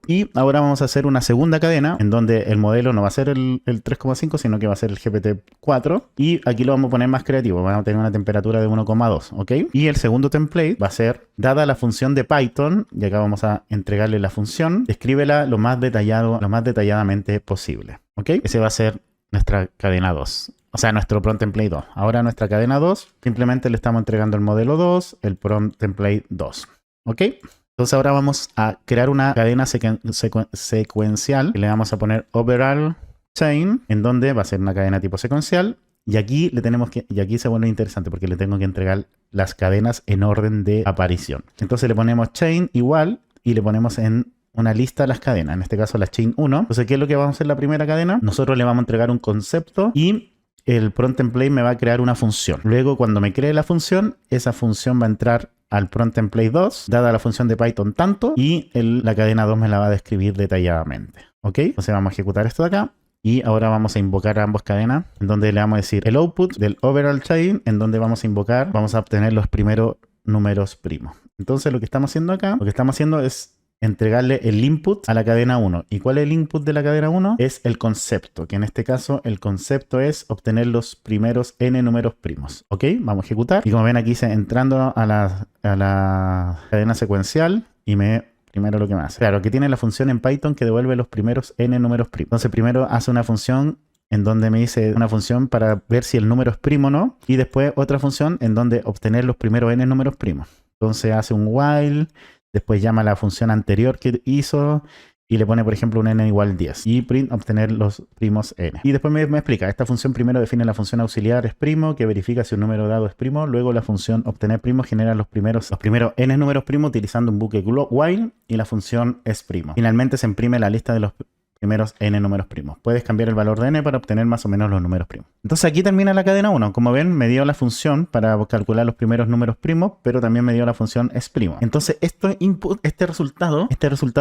Y ahora vamos a hacer una segunda cadena en donde el modelo no va a ser el 3,5, sino que va a ser el GPT-4. Y aquí lo vamos a poner más creativo. Vamos a tener una temperatura de 1,2. ¿Ok? Y el segundo template va a ser, dada la función de Python, y acá vamos a entregarle la función, descríbela lo más detalladamente posible. ¿Ok? Ese va a ser nuestra cadena 2. O sea, nuestro prompt template 2. Ahora nuestra cadena 2, simplemente le estamos entregando el modelo 2, el prompt template 2. ¿Ok? Entonces ahora vamos a crear una cadena secuencial, que le vamos a poner overall chain, en donde va a ser una cadena tipo secuencial. Y aquí y aquí se vuelve interesante porque le tengo que entregar las cadenas en orden de aparición. Entonces le ponemos chain igual y le ponemos en una lista las cadenas, en este caso la chain 1. Entonces, ¿qué es lo que vamos a hacer en la primera cadena? Nosotros le vamos a entregar un concepto y el prompt template me va a crear una función. Luego, cuando me cree la función, esa función va a entrar al prompt template 2, dada la función de Python tanto, y la cadena 2 me la va a describir detalladamente. ¿Ok? Entonces vamos a ejecutar esto de acá. Y ahora vamos a invocar ambas cadenas, en donde le vamos a decir el output del overall chain, en donde vamos a obtener los primeros números primos. Entonces lo que estamos haciendo acá, es entregarle el input a la cadena 1. ¿Y cuál es el input de la cadena 1? Es el concepto, que en este caso el concepto es obtener los primeros n números primos. ¿Ok? Vamos a ejecutar. Y como ven aquí, entrando a la cadena secuencial y me primero lo que me hace. Claro, que tiene la función en Python que devuelve los primeros n números primos. Entonces primero hace una función en donde me dice una función para ver si el número es primo o no, y después otra función en donde obtener los primeros n números primos. Entonces hace un while, después llama a la función anterior que hizo y le pone, por ejemplo, un n igual 10 y print obtener los primos n. Y después me explica, esta función primero define la función auxiliar es primo, que verifica si un número dado es primo, luego la función obtener primo genera los primeros n números primos utilizando un bucle while y la función es primo. Finalmente se imprime la lista de los primeros n números primos. Puedes cambiar el valor de n para obtener más o menos los números primos. Entonces aquí termina la cadena 1. Como ven, me dio la función para calcular los primeros números primos, pero también me dio la función esprimo. Entonces este resultado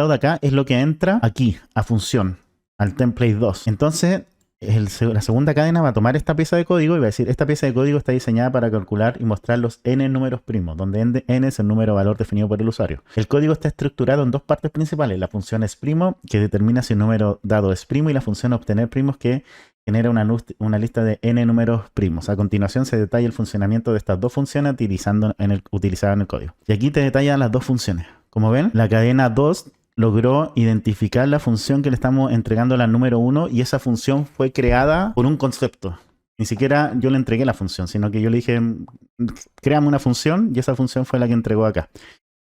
de acá es lo que entra aquí, a función, al template 2. Entonces la segunda cadena va a tomar esta pieza de código y va a decir, esta pieza de código está diseñada para calcular y mostrar los n números primos, donde n es el número valor definido por el usuario. El código está estructurado en dos partes principales, la función esprimo, que determina si un número dado es primo, y la función obtener primos, que genera una lista de n números primos. A continuación se detalla el funcionamiento de estas dos funciones utilizadas en el código. Y aquí te detalla las dos funciones. Como ven, la cadena 2 logró identificar la función que le estamos entregando a la número 1, y esa función fue creada por un concepto. Ni siquiera yo le entregué la función, sino que yo le dije, créame una función, y esa función fue la que entregó acá.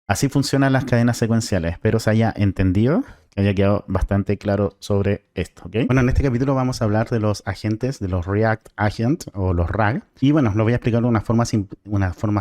Así funcionan las cadenas secuenciales. Espero se haya entendido, que haya quedado bastante claro sobre esto, ¿ok? Bueno, en este capítulo vamos a hablar de los agentes, de los React Agent o los RAG. Y bueno, lo voy a explicar de una forma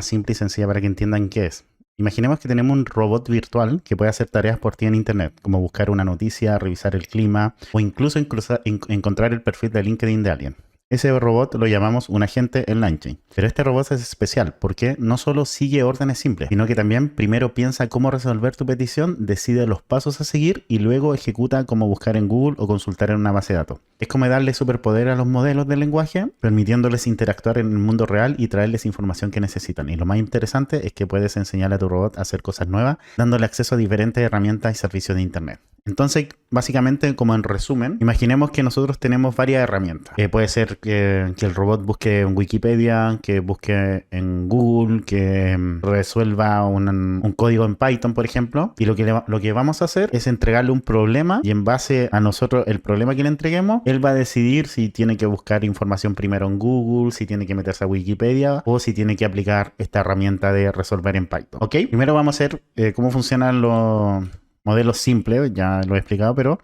simple y sencilla para que entiendan qué es. Imaginemos que tenemos un robot virtual que puede hacer tareas por ti en internet, como buscar una noticia, revisar el clima o incluso encontrar el perfil de LinkedIn de alguien. Ese robot lo llamamos un agente en LangChain. Pero este robot es especial porque no solo sigue órdenes simples, sino que también primero piensa cómo resolver tu petición, decide los pasos a seguir y luego ejecuta cómo buscar en Google o consultar en una base de datos. Es como darle superpoder a los modelos del lenguaje, permitiéndoles interactuar en el mundo real y traerles información que necesitan. Y lo más interesante es que puedes enseñarle a tu robot a hacer cosas nuevas, dándole acceso a diferentes herramientas y servicios de internet. Entonces, básicamente, como en resumen, imaginemos que nosotros tenemos varias herramientas. Puede ser que el robot busque en Wikipedia, que busque en Google, que resuelva un código en Python, por ejemplo. Y lo que vamos a hacer es entregarle un problema, y en base a nosotros, el problema que le entreguemos, él va a decidir si tiene que buscar información primero en Google, si tiene que meterse a Wikipedia o si tiene que aplicar esta herramienta de resolver en Python. ¿Ok? Primero vamos a ver cómo funcionan los modelos simples, ya lo he explicado, pero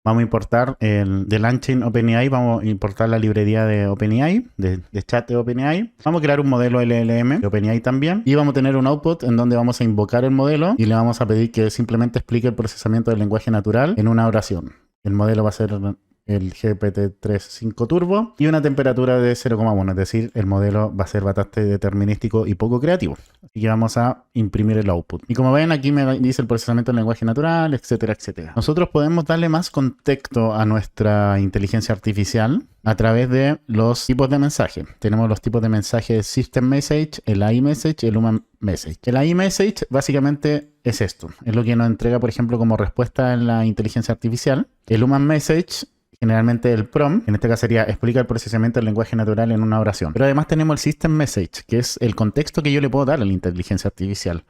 vamos a importar de LangChain OpenAI, vamos a importar la librería de OpenAI, de chat de OpenAI. Vamos a crear un modelo LLM de OpenAI también, y vamos a tener un output en donde vamos a invocar el modelo y le vamos a pedir que simplemente explique el procesamiento del lenguaje natural en una oración. El modelo va a ser el GPT-3.5 Turbo y una temperatura de 0,1, es decir, el modelo va a ser bastante determinístico y poco creativo. Así que vamos a imprimir el output. Y como ven, aquí me dice el procesamiento del lenguaje natural, etcétera, etcétera. Nosotros podemos darle más contexto a nuestra inteligencia artificial a través de los tipos de mensaje. Tenemos los tipos de mensaje System Message, el iMessage y el Human Message. El iMessage básicamente es esto. Es lo que nos entrega, por ejemplo, como respuesta en la inteligencia artificial. El Human Message, generalmente el prompt, en este caso sería explica el procesamiento del lenguaje natural en una oración. Pero además tenemos el System Message, que es el contexto que yo le puedo dar a la inteligencia artificial.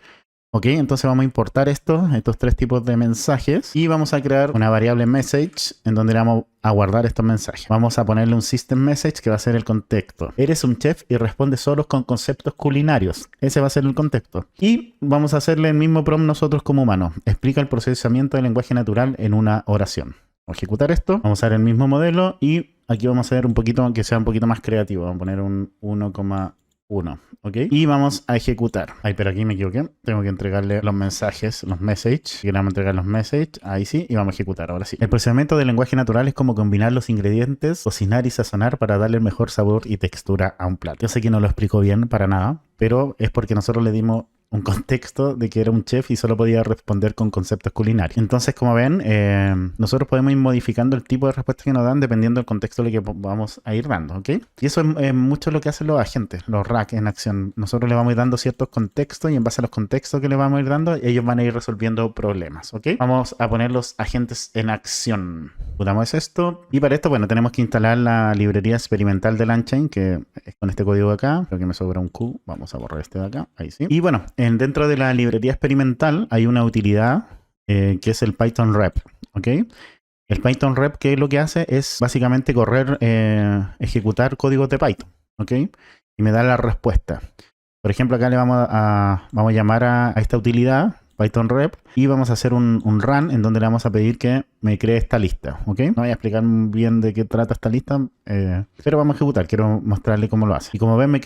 Ok, entonces vamos a importar estos tres tipos de mensajes y vamos a crear una variable message en donde le vamos a guardar estos mensajes. Vamos a ponerle un system message que va a ser el contexto. Eres un chef y responde solo con conceptos culinarios. Ese va a ser el contexto. Y vamos a hacerle el mismo prompt nosotros como humanos. Explica el procesamiento del lenguaje natural en una oración. Vamos a ejecutar esto. Vamos a usar el mismo modelo y aquí vamos a hacer un poquito, que sea un poquito más creativo. Vamos a poner un 1,1. ¿Ok? Y vamos a ejecutar. Ay, pero aquí me equivoqué. Tengo que entregarle los mensajes, los messages. Y vamos a entregar los messages. Ahí sí. Y vamos a ejecutar. Ahora sí. El procesamiento del lenguaje natural es como combinar los ingredientes, cocinar y sazonar para darle el mejor sabor y textura a un plato. Yo sé que no lo explico bien para nada, pero es porque nosotros le dimos un contexto de que era un chef y solo podía responder con conceptos culinarios. Entonces, como ven, nosotros podemos ir modificando el tipo de respuestas que nos dan dependiendo del contexto que vamos a ir dando, ¿ok? Y eso es mucho lo que hacen los agentes, los RAG en acción. Nosotros le vamos a ir dando ciertos contextos y en base a los contextos que le vamos a ir dando, ellos van a ir resolviendo problemas, ¿ok? Vamos a poner los agentes en acción. Ejecutamos esto. Y para esto, bueno, tenemos que instalar la librería experimental de LangChain, que es con este código de acá. Creo que me sobra un Q. Vamos a borrar este de acá. Ahí sí. Y bueno, dentro de la librería experimental hay una utilidad que es el Python rep, ¿ok? El Python rep, ¿qué es lo que hace? Es básicamente correr, ejecutar códigos de Python, ¿ok? Y me da la respuesta. Por ejemplo, acá le vamos a llamar a esta utilidad, Python rep, y vamos a hacer un run en donde le vamos a pedir que me cree esta lista, ¿ok? No voy a explicar bien de qué trata esta lista, pero vamos a ejecutar. Quiero mostrarle cómo lo hace. Y como ven, me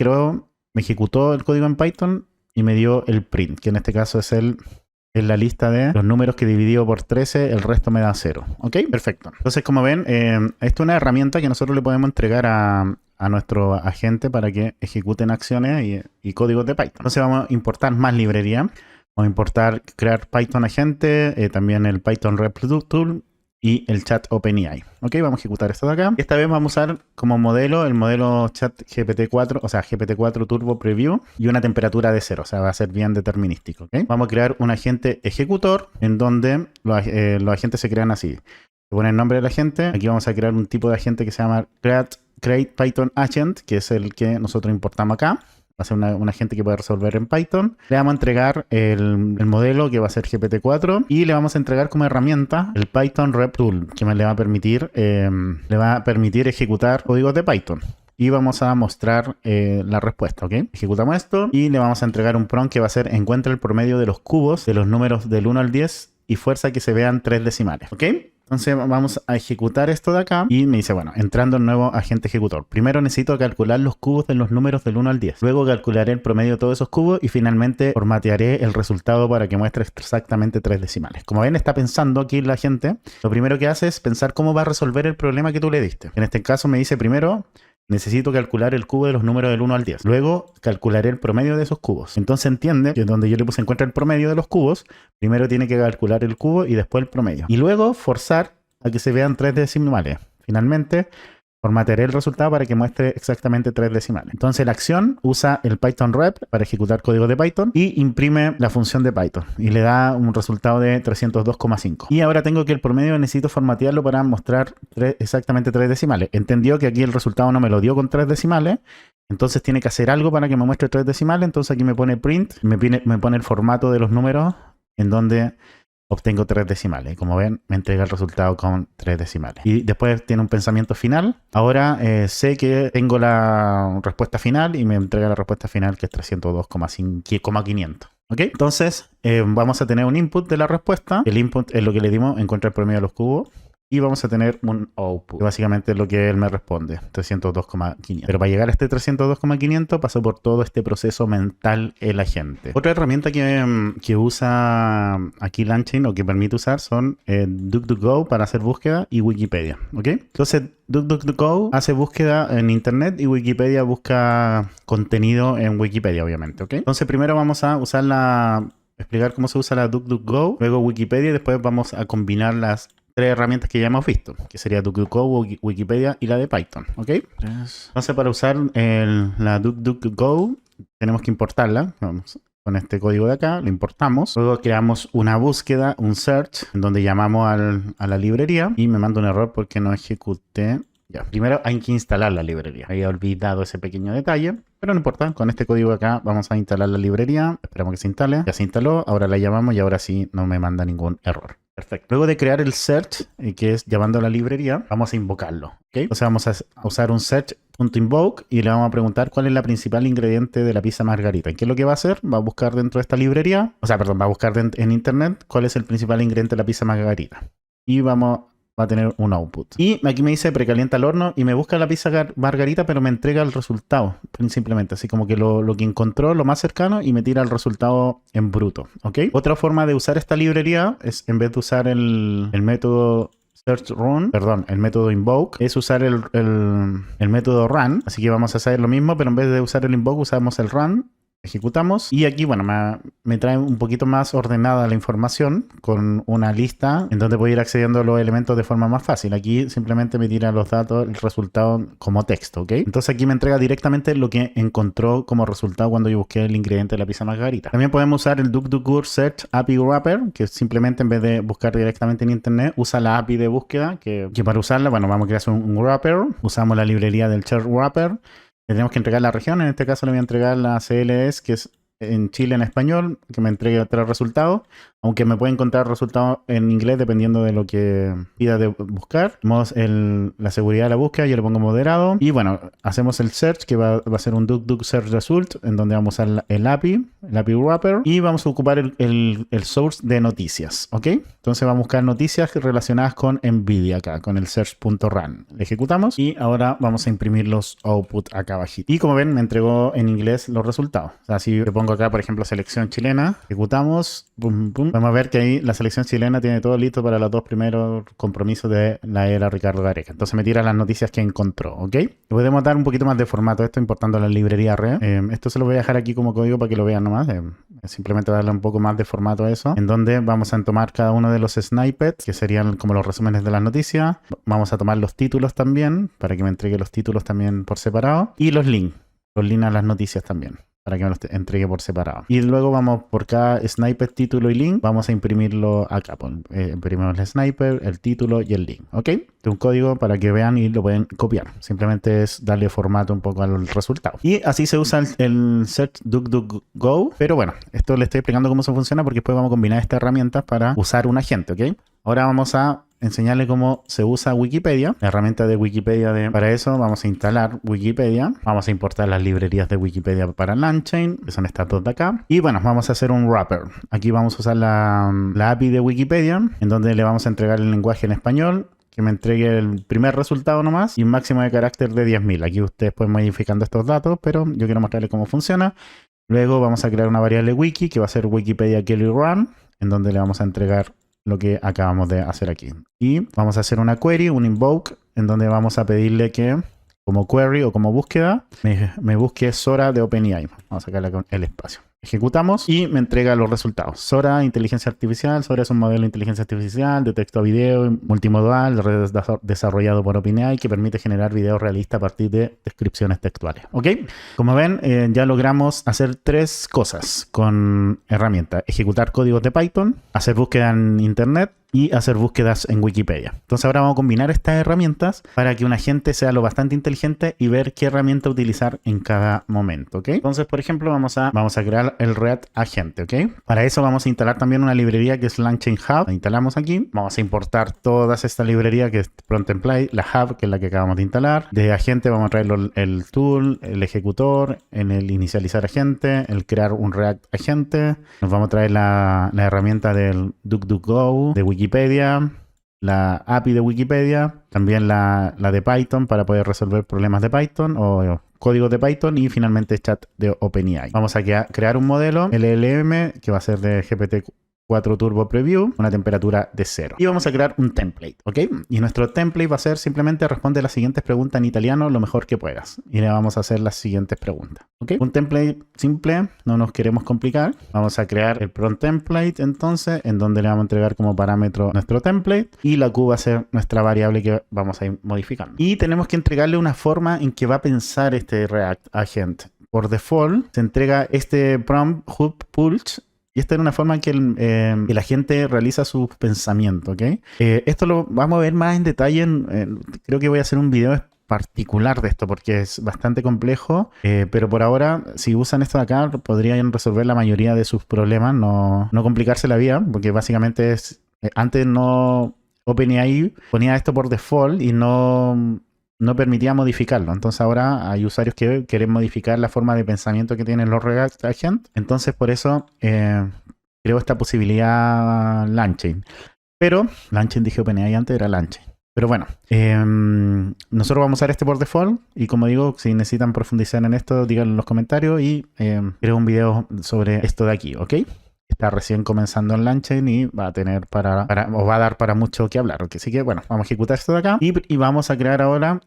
ejecutó el código en Python y me dio el print, que en este caso es la lista de los números que dividido por 13, el resto me da 0. ¿Ok? Perfecto. Entonces, como ven, esta es una herramienta que nosotros le podemos entregar a nuestro agente para que ejecuten acciones y códigos de Python. Entonces vamos a importar más librería. Vamos a importar, crear Python agente, también el Python rep tool y el chat OpenAI. Ok, vamos a ejecutar esto de acá. Esta vez vamos a usar como modelo el modelo chat GPT-4, o sea, GPT-4 Turbo Preview y una temperatura de 0, o sea, va a ser bien determinístico. ¿Okay? Vamos a crear un agente ejecutor en donde los agentes se crean así. Se pone el nombre del agente. Aquí vamos a crear un tipo de agente que se llama Create Python Agent, que es el que nosotros importamos acá. Va a ser un agente que puede resolver en Python. Le vamos a entregar el modelo que va a ser GPT-4 y le vamos a entregar como herramienta el Python Rep Tool, que le va a permitir ejecutar códigos de Python. Y vamos a mostrar la respuesta, ¿ok? Ejecutamos esto y le vamos a entregar un prompt que va a ser encuentra el promedio de los cubos de los números del 1 al 10 y fuerza que se vean 3 decimales, ¿ok? Entonces vamos a ejecutar esto de acá y me dice, bueno, entrando el nuevo agente ejecutor. Primero necesito calcular los cubos de los números del 1 al 10. Luego calcularé el promedio de todos esos cubos y finalmente formatearé el resultado para que muestre exactamente 3 decimales. Como ven, está pensando aquí la gente. Lo primero que hace es pensar cómo va a resolver el problema que tú le diste. En este caso me dice primero, necesito calcular el cubo de los números del 1 al 10. Luego calcularé el promedio de esos cubos. Entonces entiende que donde yo le puse encuentra el promedio de los cubos, primero tiene que calcular el cubo y después el promedio. Y luego forzar a que se vean 3 decimales. Finalmente, formatearé el resultado para que muestre exactamente 3 decimales. Entonces la acción usa el Python rep para ejecutar código de Python y imprime la función de Python y le da un resultado de 302,5. Y ahora tengo que el promedio necesito formatearlo para mostrar exactamente 3 decimales. Entendió que aquí el resultado no me lo dio con 3 decimales, entonces tiene que hacer algo para que me muestre 3 decimales. Entonces aquí me pone print, me pone el formato de los números en donde obtengo 3 decimales. Como ven, me entrega el resultado con 3 decimales. Y después tiene un pensamiento final. Ahora sé que tengo la respuesta final y me entrega la respuesta final que es 302,500. ¿Ok? Entonces vamos a tener un input de la respuesta. El input es lo que le dimos, encontrar el promedio de los cubos. Y vamos a tener un output, que básicamente es lo que él me responde, 302,500. Pero para llegar a este 302,500 pasó por todo este proceso mental el agente. Otra herramienta que usa aquí LangChain o que permite usar son DuckDuckGo para hacer búsqueda y Wikipedia. ¿Ok? Entonces DuckDuckGo hace búsqueda en internet y Wikipedia busca contenido en Wikipedia, obviamente. ¿Ok? Entonces primero vamos a explicar cómo se usa la DuckDuckGo, luego Wikipedia y después vamos a combinar las 3 herramientas que ya hemos visto, que sería DuckDuckGo, Wikipedia y la de Python, ¿ok? Entonces para usar la DuckDuckGo tenemos que importarla. Vamos con este código de acá, lo importamos. Luego creamos una búsqueda, un search, en donde llamamos a la librería y me manda un error porque no ejecuté. Ya, primero hay que instalar la librería. Había olvidado ese pequeño detalle, pero no importa. Con este código de acá vamos a instalar la librería. Esperamos que se instale. Ya se instaló, ahora la llamamos y ahora sí no me manda ningún error. Perfecto. Luego de crear el search, que es llamando a la librería, vamos a invocarlo. ¿Okay? Entonces vamos a usar un search.invoke y le vamos a preguntar cuál es la principal ingrediente de la pizza margarita. ¿Qué es lo que va a hacer? Va a buscar dentro de esta librería, va a buscar en internet cuál es el principal ingrediente de la pizza margarita. Y va a tener un output. Y aquí me dice precalienta el horno y me busca la pizza margarita, pero me entrega el resultado, simplemente. Así como que lo que encontró, lo más cercano, y me tira el resultado en bruto. ¿Ok? Otra forma de usar esta librería es, en vez de usar el método search run, el método invoke, es usar el método run. Así que vamos a hacer lo mismo, pero en vez de usar el invoke, usamos el run. Ejecutamos y aquí, bueno, me trae un poquito más ordenada la información con una lista en donde puedo ir accediendo a los elementos de forma más fácil. Aquí simplemente me tira los datos, el resultado como texto, ¿ok? Entonces aquí me entrega directamente lo que encontró como resultado cuando yo busqué el ingrediente de la pizza margarita. También podemos usar el DuckDuckGo Search API Wrapper, que simplemente en vez de buscar directamente en internet, usa la API de búsqueda, que para usarla, bueno, vamos a crear un wrapper, usamos la librería del Search Wrapper. Le tenemos que entregar la región, en este caso le voy a entregar la CLS, que es en Chile en español, que me entregue 3 resultados, aunque me puede encontrar resultados en inglés dependiendo de lo que pida de buscar. Tenemos la seguridad de la búsqueda, yo le pongo moderado. Y bueno, hacemos el search, que va a ser un DuckDuck Search Result, en donde vamos a usar el API wrapper, y vamos a ocupar el source de noticias, ¿ok? Entonces vamos a buscar noticias relacionadas con NVIDIA acá, con el search.run. Le ejecutamos y ahora vamos a imprimir los output acá abajito. Y como ven, me entregó en inglés los resultados. O sea, si le pongo acá, por ejemplo, selección chilena, ejecutamos, pum, pum, vamos a ver que ahí la selección chilena tiene todo listo para los 2 primeros compromisos de la era Ricardo Gareca. Entonces me tira las noticias que encontró, ¿ok? Le podemos dar un poquito más de formato a esto, importando la librería RE. Esto se lo voy a dejar aquí como código para que lo vean nomás. Simplemente darle un poco más de formato a eso, en donde vamos a tomar cada uno de los snippets, que serían como los resúmenes de las noticias. Vamos a tomar los títulos también, para que me entregue los títulos también por separado. Y los links a las noticias también, para que me los entregue por separado. Y luego vamos por cada snippet, título y link, vamos a imprimirlo acá. Imprimimos el snippet, el título y el link, ¿ok? De un código para que vean y lo pueden copiar. Simplemente es darle formato un poco al resultado. Y así se usa el Search DuckDuckGo. Pero bueno, esto le estoy explicando cómo eso funciona, porque después vamos a combinar estas herramientas para usar un agente, ¿ok? Ahora vamos a enseñarle cómo se usa Wikipedia, la herramienta de Wikipedia. Para eso vamos a instalar Wikipedia, vamos a importar las librerías de Wikipedia para LangChain, que son estas dos de acá, y bueno, vamos a hacer un wrapper. Aquí vamos a usar la API de Wikipedia, en donde le vamos a entregar el lenguaje en español, que me entregue el primer resultado nomás y un máximo de carácter de 10.000. Aquí ustedes pueden modificando estos datos, pero yo quiero mostrarles cómo funciona. Luego vamos a crear una variable wiki, que va a ser Wikipedia Kelly Run, en donde le vamos a entregar lo que acabamos de hacer aquí. Y vamos a hacer una query, un invoke, en donde vamos a pedirle que, como query o como búsqueda, me busque Sora de OpenAI. Vamos a sacarle con el espacio. Ejecutamos y me entrega los resultados. Sora, inteligencia artificial. Sora es un modelo de inteligencia artificial de texto a video, multimodal, desarrollado por OpenAI, que permite generar videos realistas a partir de descripciones textuales. ¿Ok? Como ven, ya logramos hacer 3 cosas con herramienta: ejecutar códigos de Python, hacer búsqueda en Internet y hacer búsquedas en Wikipedia. Entonces ahora vamos a combinar estas herramientas para que un agente sea lo bastante inteligente y ver qué herramienta utilizar en cada momento, ¿ok? Entonces, por ejemplo, vamos a crear el React Agente, ¿ok? Para eso vamos a instalar también una librería que es LangChain Hub. La instalamos aquí. Vamos a importar todas estas librerías, que es PromTemplate, la Hub, que es la que acabamos de instalar. De agente vamos a traer el tool, el ejecutor, en el inicializar agente, el crear un React Agente. Nos vamos a traer la herramienta del DuckDuckGo, de Wikipedia, la API de Wikipedia, también la de Python para poder resolver problemas de Python o códigos de Python, y finalmente chat de OpenAI. Vamos a crear un modelo LLM que va a ser de GPT-4 Turbo Preview, una temperatura de 0. Y vamos a crear un template, ¿ok? Y nuestro template va a ser simplemente responde las siguientes preguntas en italiano lo mejor que puedas. Y le vamos a hacer las siguientes preguntas, ¿ok? Un template simple, no nos queremos complicar. Vamos a crear el prompt template entonces, en donde le vamos a entregar como parámetro nuestro template, y la Q va a ser nuestra variable que vamos a ir modificando. Y tenemos que entregarle una forma en que va a pensar este React Agent. Por default se entrega este prompt hub pulse. Y esta es una forma en que la gente realiza sus pensamientos, ¿ok? Esto lo vamos a ver más en detalle. Creo que voy a hacer un video particular de esto porque es bastante complejo. Pero por ahora, si usan esto de acá, podrían resolver la mayoría de sus problemas. No complicarse la vida, porque básicamente es... antes no... OpenAI ponía esto por default y no permitía modificarlo. Entonces ahora hay usuarios que quieren modificar la forma de pensamiento que tienen los React Agents. Entonces por eso creo esta posibilidad LangChain. Pero LangChain, dije OpenAI antes, era LangChain. Pero bueno, nosotros vamos a usar este por default. Y como digo, si necesitan profundizar en esto, díganlo en los comentarios y creo un video sobre esto de aquí, ¿ok? Está recién comenzando en LangChain y va a tener os va a dar para mucho que hablar. Así que bueno, vamos a ejecutar esto de acá y vamos a crear ahora,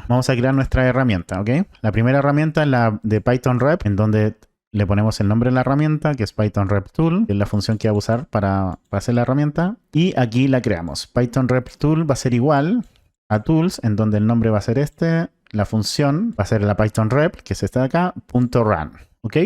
vamos a crear nuestra herramienta, ¿ok? La primera herramienta es la de Python Rep, en donde le ponemos el nombre de la herramienta, que es Python Rep Tool, que es la función que va a usar para hacer la herramienta. Y aquí la creamos. Python Rep Tool va a ser igual a Tools, en donde el nombre va a ser este, la función va a ser la Python Rep, que es esta de acá, .run, ¿ok?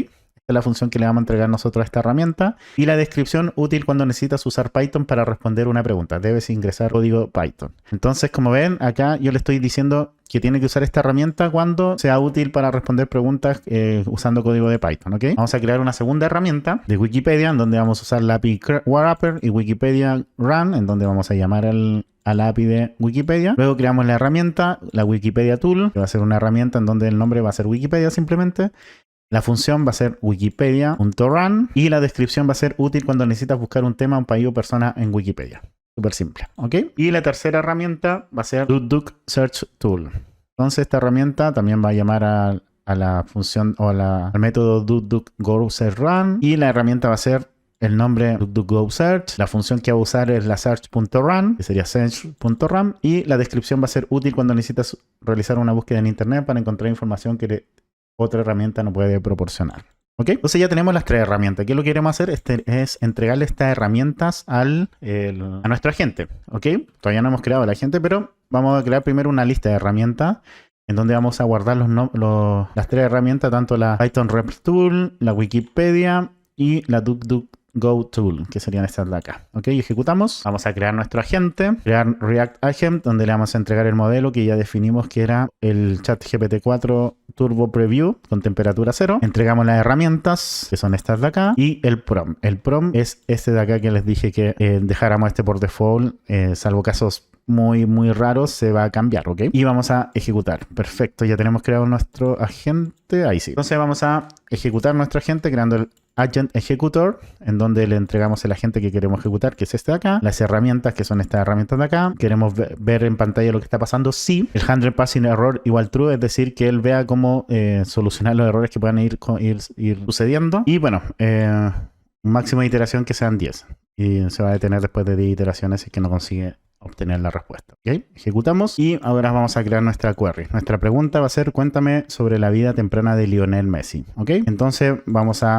es la función que le vamos a entregar nosotros a esta herramienta. Y la descripción útil cuando necesitas usar Python para responder una pregunta. Debes ingresar código Python. Entonces, como ven, acá yo le estoy diciendo que tiene que usar esta herramienta cuando sea útil para responder preguntas usando código de Python, ¿ok? Vamos a crear una segunda herramienta de Wikipedia en donde vamos a usar la API Wrapper y Wikipedia Run, en donde vamos a llamar a la API de Wikipedia. Luego creamos la herramienta, la Wikipedia Tool, que va a ser una herramienta en donde el nombre va a ser Wikipedia simplemente. La función va a ser wikipedia.run y la descripción va a ser útil cuando necesitas buscar un tema, un país o persona en Wikipedia. Súper simple, ¿ok? Y la tercera herramienta va a ser DuckDuck Search Tool. Entonces esta herramienta también va a llamar a la función o al método DuckDuckGo Search Run y la herramienta va a ser el nombre DuckDuckGo Search. La función que va a usar es la search.run, que sería search.run, y la descripción va a ser útil cuando necesitas realizar una búsqueda en internet para encontrar información que otra herramienta no puede proporcionar. ¿Ok? Entonces ya tenemos las tres herramientas. ¿Qué es lo que queremos hacer? Es entregarle estas herramientas a nuestro agente. ¿Ok? Todavía no hemos creado el agente, pero vamos a crear primero una lista de herramientas en donde vamos a guardar las tres herramientas, tanto la Python Rep Tool, la Wikipedia y la DuckDuckGo Tool, que serían estas de acá. ¿Ok? Ejecutamos. Vamos a crear nuestro agente, crear React Agent, donde le vamos a entregar el modelo que ya definimos que era el ChatGPT 4 Turbo Preview con temperatura 0. Entregamos las herramientas, que son estas de acá, y el prompt. El prompt es este de acá que les dije que dejáramos por default, salvo casos muy raros, se va a cambiar, ¿ok? Y vamos a ejecutar. Perfecto, ya tenemos creado nuestro agente. Ahí sí. Entonces vamos a ejecutar nuestro agente creando el Agent Executor, en donde le entregamos el agente que queremos ejecutar, que es este de acá. Las herramientas, que son estas herramientas de acá. Queremos ver en pantalla lo que está pasando. Sí, el handle passing error igual true, es decir, que él vea cómo solucionar los errores que puedan ir sucediendo. Y bueno, un máximo de iteración que sean 10. Y se va a detener después de 10 iteraciones si es que no consigue obtener la respuesta. ¿Ok? Ejecutamos y ahora vamos a crear nuestra query. Nuestra pregunta va a ser: cuéntame sobre la vida temprana de Lionel Messi. ¿Ok? Entonces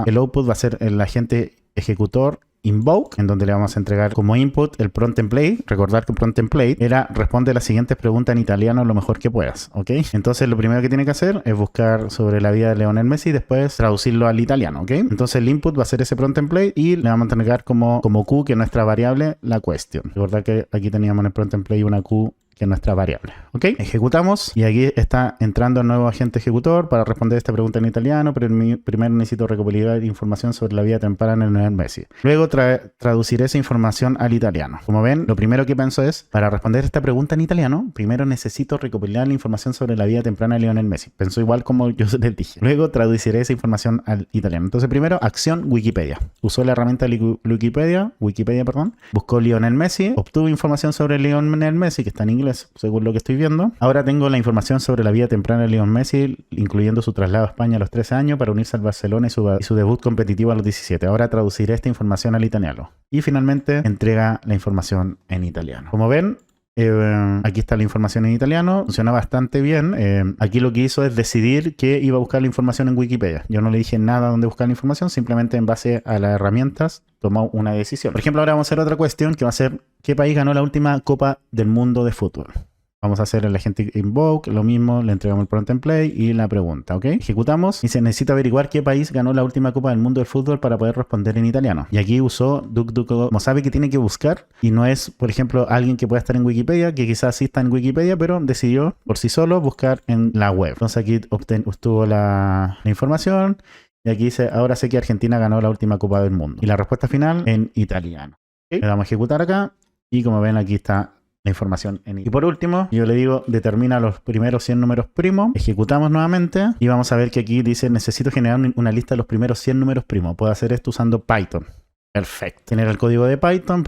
el output va a ser el agente ejecutor invoke, en donde le vamos a entregar como input el prompt template. Recordar que prompt template era: responde las siguientes preguntas en italiano lo mejor que puedas. ¿Ok? Entonces lo primero que tiene que hacer es buscar sobre la vida de Lionel Messi y después traducirlo al italiano. ¿Ok? Entonces el input va a ser ese prompt template y le vamos a entregar como Q, que es nuestra variable, la question. Recordar que aquí teníamos en el prompt template una Q, que es nuestra variable. ¿Ok? Ejecutamos y aquí está entrando el nuevo agente ejecutor para responder esta pregunta en italiano, pero primero necesito recopilar información sobre la vida temprana de Lionel Messi. Luego traduciré esa información al italiano. Como ven, lo primero que pienso es: para responder esta pregunta en italiano, primero necesito recopilar la información sobre la vida temprana de Lionel Messi. Pensó igual como yo les dije. Luego traduciré esa información al italiano. Entonces primero, acción Wikipedia. Usó la herramienta Wikipedia, buscó Lionel Messi, obtuvo información sobre Lionel Messi, que está en inglés según lo que estoy viendo. Ahora tengo la información sobre la vida temprana de Lionel Messi, incluyendo su traslado a España a los 13 años para unirse al Barcelona y su debut competitivo a los 17. Ahora traduciré esta información al italiano. Y finalmente entrega la información en italiano. Como ven, aquí está la información en italiano. Funciona bastante bien. Aquí lo que hizo es decidir que iba a buscar la información en Wikipedia. Yo no le dije nada dónde buscar la información, simplemente en base a las herramientas tomó una decisión. Por ejemplo, ahora vamos a hacer otra cuestión que va a ser: ¿qué país ganó la última Copa del Mundo de fútbol? Vamos a hacer el agente invoke, lo mismo, le entregamos el prompt template y la pregunta, ¿ok? Ejecutamos y se necesita averiguar qué país ganó la última Copa del Mundo de fútbol para poder responder en italiano. Y aquí usó DuckDuckGo, como sabe que tiene que buscar y no es, por ejemplo, alguien que pueda estar en Wikipedia, que quizás sí está en Wikipedia, pero decidió por sí solo buscar en la web. Entonces aquí obtuvo la información y aquí dice: ahora sé que Argentina ganó la última Copa del Mundo. Y la respuesta final en italiano. ¿Okay? Le damos a ejecutar acá y como ven aquí está la información en italiano. Y por último, yo le digo: determina los primeros 100 números primos. Ejecutamos nuevamente y vamos a ver que aquí dice: necesito generar una lista de los primeros 100 números primos. Puedo hacer esto usando Python. Perfecto. Genera el código de Python,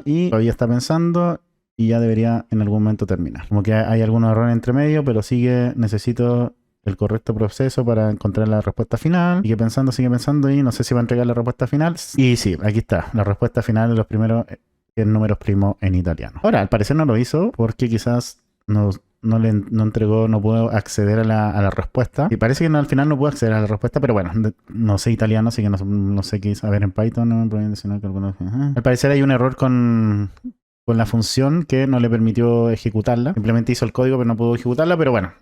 y todavía está pensando y ya debería en algún momento terminar. Como que hay algunos errores entre medio, pero necesito el correcto proceso para encontrar la respuesta final. Sigue pensando y no sé si va a entregar la respuesta final. Y sí, aquí está, la respuesta final de los primeros 100 números primos en italiano. Ahora, al parecer no lo hizo porque quizás no entregó, no pudo acceder a la respuesta. Y parece que al final no pudo acceder a la respuesta, pero bueno, no sé italiano, así que no sé qué saber en Python. Al parecer hay un error con la función que no le permitió ejecutarla. Simplemente hizo el código, pero no pudo ejecutarla. Pero bueno,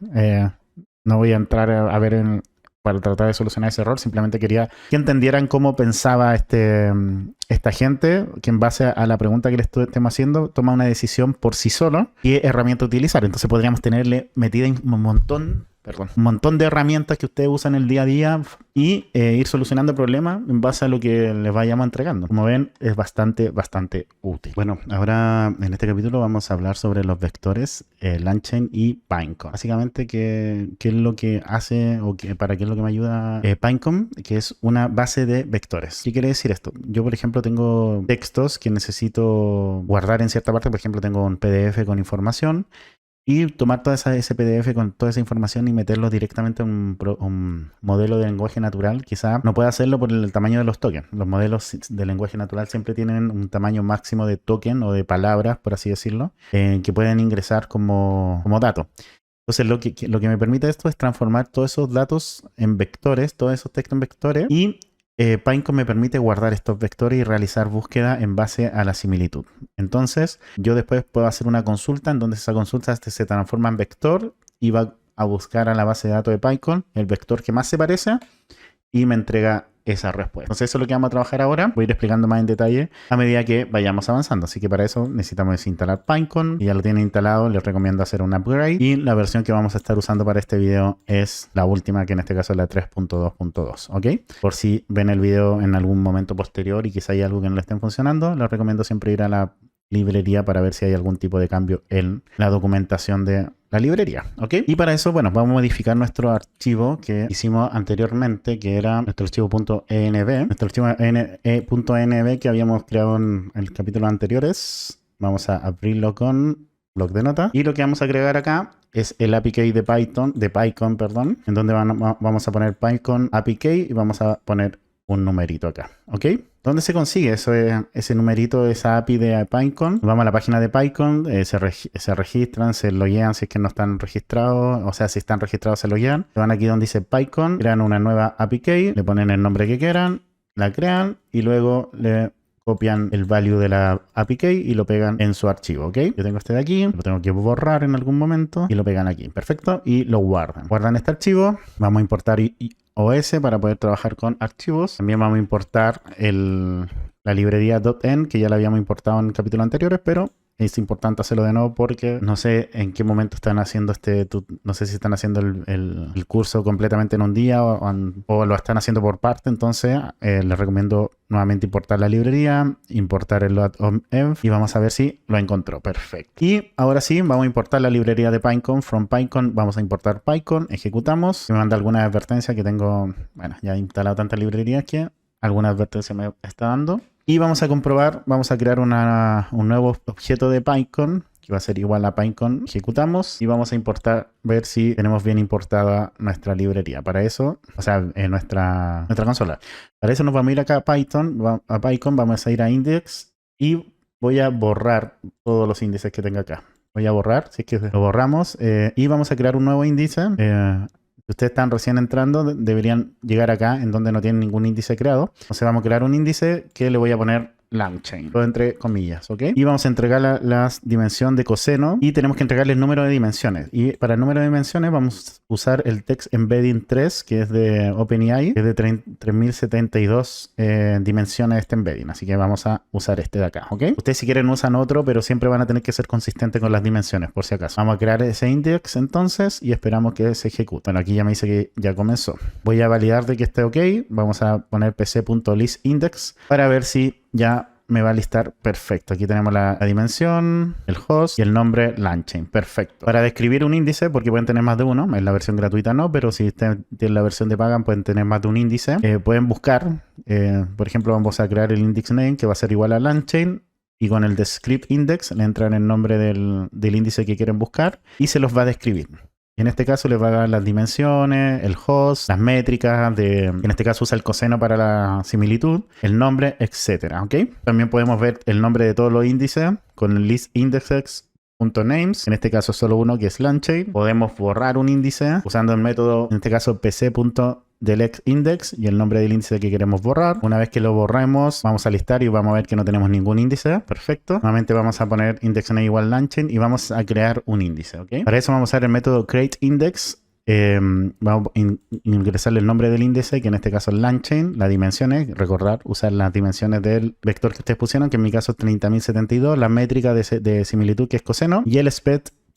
no voy a entrar a ver para tratar de solucionar ese error. Simplemente quería que entendieran cómo pensaba esta gente, que en base a la pregunta que les estemos haciendo, toma una decisión por sí solo qué herramienta utilizar. Entonces podríamos tenerle metida un montón de herramientas que ustedes usan el día a día y ir solucionando problemas en base a lo que les vayamos entregando. Como ven, es bastante útil. Bueno, ahora en este capítulo vamos a hablar sobre los vectores, LangChain y Pinecone. Básicamente, ¿qué es lo que hace o para qué es lo que me ayuda Pinecone? Que es una base de vectores. ¿Qué quiere decir esto? Yo, por ejemplo, tengo textos que necesito guardar en cierta parte. Por ejemplo, tengo un PDF con información. Y tomar toda ese PDF con toda esa información y meterlo directamente en un modelo de lenguaje natural. Quizá no pueda hacerlo por el tamaño de los tokens. Los modelos de lenguaje natural siempre tienen un tamaño máximo de token o de palabras, por así decirlo, que pueden ingresar como datos. Entonces lo que me permite esto es transformar todos esos datos en vectores, todos esos textos en vectores, y Pinecone me permite guardar estos vectores y realizar búsqueda en base a la similitud. Entonces, yo después puedo hacer una consulta en donde esa consulta se transforma en vector y va a buscar a la base de datos de Pinecone el vector que más se parece y me entrega esa respuesta. Entonces eso es lo que vamos a trabajar ahora. Voy a ir explicando más en detalle a medida que vayamos avanzando. Así que para eso necesitamos instalar Pinecone. Y ya lo tienen instalado, les recomiendo hacer un upgrade. Y la versión que vamos a estar usando para este video es la última, que en este caso es la 3.2.2. ¿Ok? Por si ven el video en algún momento posterior y quizá hay algo que no le estén funcionando, les recomiendo siempre ir a la librería para ver si hay algún tipo de cambio en la documentación de la librería, ¿ok? Y para eso, bueno, vamos a modificar nuestro archivo que hicimos anteriormente, que era nuestro archivo .env. Nuestro archivo .env que habíamos creado en el capítulo anteriores. Vamos a abrirlo con bloc de notas. Y lo que vamos a agregar acá es el API de Pinecone, en donde vamos a poner Pinecone API y vamos a poner un numerito acá, ¿ok? ¿Dónde se consigue ese numerito, esa API de Pinecone? Vamos a la página de Pinecone, se registran, se loguean si es que no están registrados, o sea, si están registrados se loguean. Se van aquí donde dice Pinecone, crean una nueva API key, le ponen el nombre que quieran, la crean y luego le copian el value de la API key y lo pegan en su archivo, ¿ok? Yo tengo este de aquí, lo tengo que borrar en algún momento y lo pegan aquí, perfecto, y lo guardan. Guardan este archivo, vamos a importar OS para poder trabajar con archivos. También vamos a importar la librería .env, que ya la habíamos importado en capítulos anteriores, pero es importante hacerlo de nuevo porque no sé en qué momento están haciendo no sé si están haciendo el curso completamente en un día o lo están haciendo por parte. Entonces les recomiendo nuevamente importar la librería, importar el .env y vamos a ver si lo encontró. Perfecto. Y ahora sí, vamos a importar la librería de Pinecone. From Pinecone vamos a importar Pinecone, ejecutamos. Me manda alguna advertencia que tengo, bueno, ya he instalado tantas librerías que alguna advertencia me está dando. Y vamos a comprobar, vamos a crear un nuevo objeto de Pinecone, que va a ser igual a Pinecone. Ejecutamos y vamos a importar, ver si tenemos bien importada nuestra librería. Para eso, o sea, nuestra consola. Para eso nos vamos a ir acá a Pinecone, vamos a ir a Index y voy a borrar todos los índices que tenga acá. Voy a borrar, si es que lo borramos, y vamos a crear un nuevo índice. Si ustedes están recién entrando, deberían llegar acá en donde no tienen ningún índice creado. Entonces vamos a crear un índice que le voy a poner LangChain, todo entre comillas, ¿ok? Y vamos a entregar la dimensión de coseno y tenemos que entregarle el número de dimensiones. Y para el número de dimensiones vamos a usar el Text Embedding 3, que es de OpenAI, que es de 3072 dimensiones este embedding. Así que vamos a usar este de acá, ¿ok? Ustedes si quieren usan otro, pero siempre van a tener que ser consistentes con las dimensiones, por si acaso. Vamos a crear ese index entonces y esperamos que se ejecute. Bueno, aquí ya me dice que ya comenzó. Voy a validar de que esté ok. Vamos a poner pc.listindex para ver si ya me va a listar perfecto. Aquí tenemos la dimensión, el host y el nombre LangChain. Perfecto. Para describir un índice, porque pueden tener más de uno, en la versión gratuita no, pero si ustedes tienen la versión de paga pueden tener más de un índice. Pueden buscar, por ejemplo, vamos a crear el index name que va a ser igual a LangChain. Y con el descript index le entran el nombre del índice que quieren buscar y se los va a describir. En este caso les va a dar las dimensiones, el host, las métricas, en este caso usa el coseno para la similitud, el nombre, etcétera, ¿ok? También podemos ver el nombre de todos los índices con el listindexes.names, en este caso solo uno que es LangChain. Podemos borrar un índice usando el método, en este caso pc.deletIndex y el nombre del índice que queremos borrar. Una vez que lo borremos, vamos a listar y vamos a ver que no tenemos ningún índice. Perfecto. Nuevamente vamos a poner indexName igual LangChain y vamos a crear un índice, ¿ok? Para eso vamos a usar el método createIndex vamos a ingresarle el nombre del índice, que en este caso es LangChain, las dimensiones, recordar, usar las dimensiones del vector que ustedes pusieron, que en mi caso es 30.072, la métrica de similitud, que es coseno, y el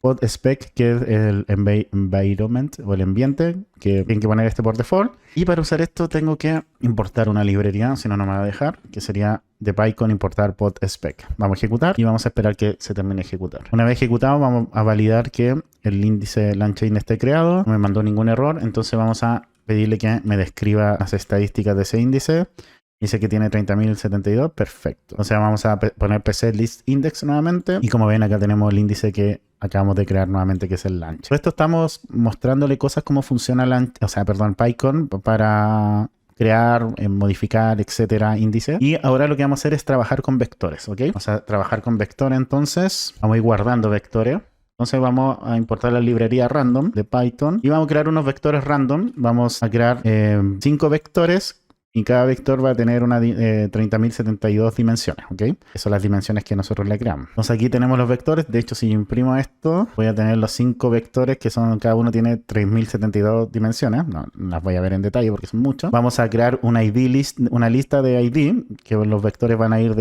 pod spec, que es el environment o el ambiente, que tienen que poner este por default. Y para usar esto tengo que importar una librería, si no, no me va a dejar, que sería de PyCon importar pod spec. Vamos a ejecutar y vamos a esperar que se termine de ejecutar. Una vez ejecutado, vamos a validar que el índice LangChain esté creado. No me mandó ningún error, entonces vamos a pedirle que me describa las estadísticas de ese índice. Dice que tiene 30.072, perfecto. O sea, vamos a poner PC list index nuevamente. Y como ven, acá tenemos el índice que acabamos de crear nuevamente, que es el LangChain. Por esto estamos mostrándole cosas cómo funciona PyCon para crear, modificar, etcétera, índice. Y ahora lo que vamos a hacer es trabajar con vectores, ¿ok? Vamos a trabajar con vectores, entonces. Vamos a ir guardando vectores. Entonces vamos a importar la librería random de Python y vamos a crear unos vectores random. Vamos a crear 5 vectores. Y cada vector va a tener 30.072 dimensiones, ¿ok? Esas son las dimensiones que nosotros le creamos. Entonces aquí tenemos los vectores. De hecho, si yo imprimo esto, voy a tener los 5 vectores que son, cada uno tiene 30.072 dimensiones. No las voy a ver en detalle porque son muchos. Vamos a crear una lista de ID, que los vectores van a ir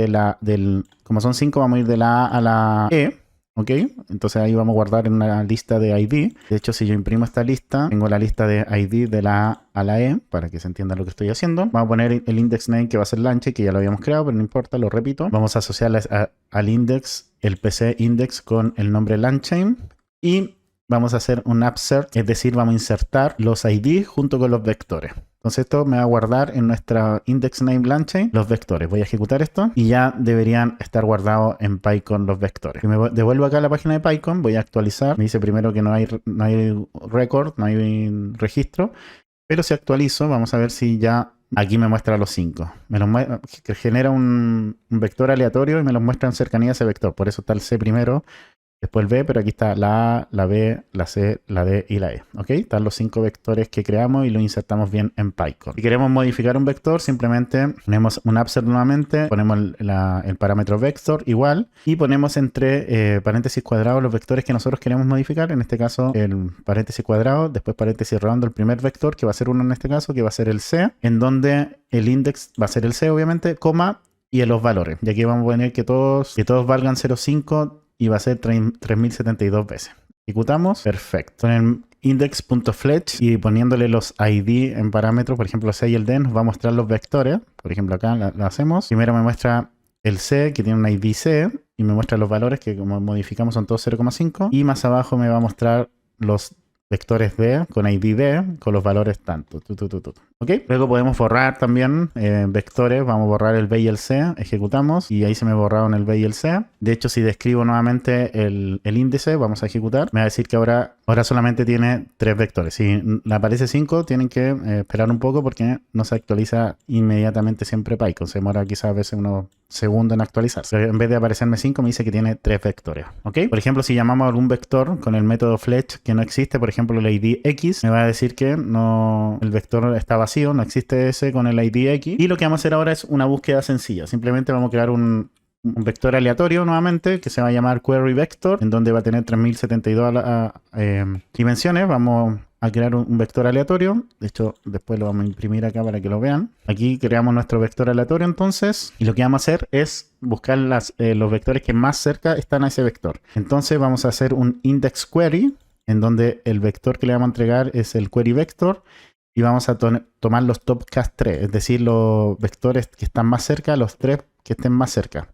como son 5, vamos a ir de la A a la E. ¿Ok? Entonces ahí vamos a guardar en una lista de ID. De hecho, si yo imprimo esta lista, tengo la lista de ID de la A a la E, para que se entienda lo que estoy haciendo. Vamos a poner el index name, que va a ser LangChain, que ya lo habíamos creado, pero no importa, lo repito. Vamos a asociar al index, el PC index, con el nombre LangChain. Y vamos a hacer un upsert, es decir, vamos a insertar los ID junto con los vectores. Entonces esto me va a guardar en nuestra index name LangChain los vectores. Voy a ejecutar esto y ya deberían estar guardados en PyCon los vectores. Si me devuelvo acá a la página de PyCon, voy a actualizar. Me dice primero que no hay record, no hay registro. Pero si actualizo, vamos a ver si ya aquí me muestra los 5. Que genera un vector aleatorio y me los muestra en cercanía a ese vector. Por eso está el C primero. Después el B, pero aquí está la A, la B, la C, la D y la E. ¿Ok? Están los 5 vectores que creamos y los insertamos bien en PyCon. Si queremos modificar un vector, simplemente ponemos un upsert nuevamente, ponemos el parámetro vector igual y ponemos entre paréntesis cuadrados los vectores que nosotros queremos modificar. En este caso, el paréntesis cuadrado, después paréntesis redondo, el primer vector, que va a ser uno en este caso, que va a ser el C, en donde el index va a ser el C, obviamente, coma, y en los valores. Y aquí vamos a poner que todos valgan 0,5 y va a ser 30.072 veces. Ejecutamos. Perfecto. Con el index.fletch y poniéndole los ID en parámetros, por ejemplo, C y el D, nos va a mostrar los vectores. Por ejemplo, acá lo hacemos. Primero me muestra el C, que tiene un ID C, y me muestra los valores que, como modificamos, son todos 0,5. Y más abajo me va a mostrar los vectores D con ID D con los valores tanto. ¿Ok? Luego podemos borrar también vectores. Vamos a borrar el B y el C. Ejecutamos y ahí se me borraron el B y el C. De hecho, si describo nuevamente el índice, vamos a ejecutar. Me va a decir que ahora solamente tiene 3 vectores. Si le aparece 5, tienen que esperar un poco porque no se actualiza inmediatamente siempre PyCon. Se demora quizás a veces unos segundos en actualizarse. Pero en vez de aparecerme 5, me dice que tiene 3 vectores. ¿Ok? Por ejemplo, si llamamos a algún vector con el método fletch que no existe, por ejemplo, el ID X, me va a decir que el vector está vacío, no existe ese con el ID X. Y lo que vamos a hacer ahora es una búsqueda sencilla. Simplemente vamos a crear un vector aleatorio nuevamente que se va a llamar query vector, en donde va a tener 3072 dimensiones. Vamos a crear un vector aleatorio. De hecho, después lo vamos a imprimir acá para que lo vean. Aquí creamos nuestro vector aleatorio entonces, y lo que vamos a hacer es buscar los vectores que más cerca están a ese vector. Entonces vamos a hacer un index query, en donde el vector que le vamos a entregar es el query vector, y vamos a tomar los top cast 3, es decir, los vectores que están más cerca, los 3 que estén más cerca.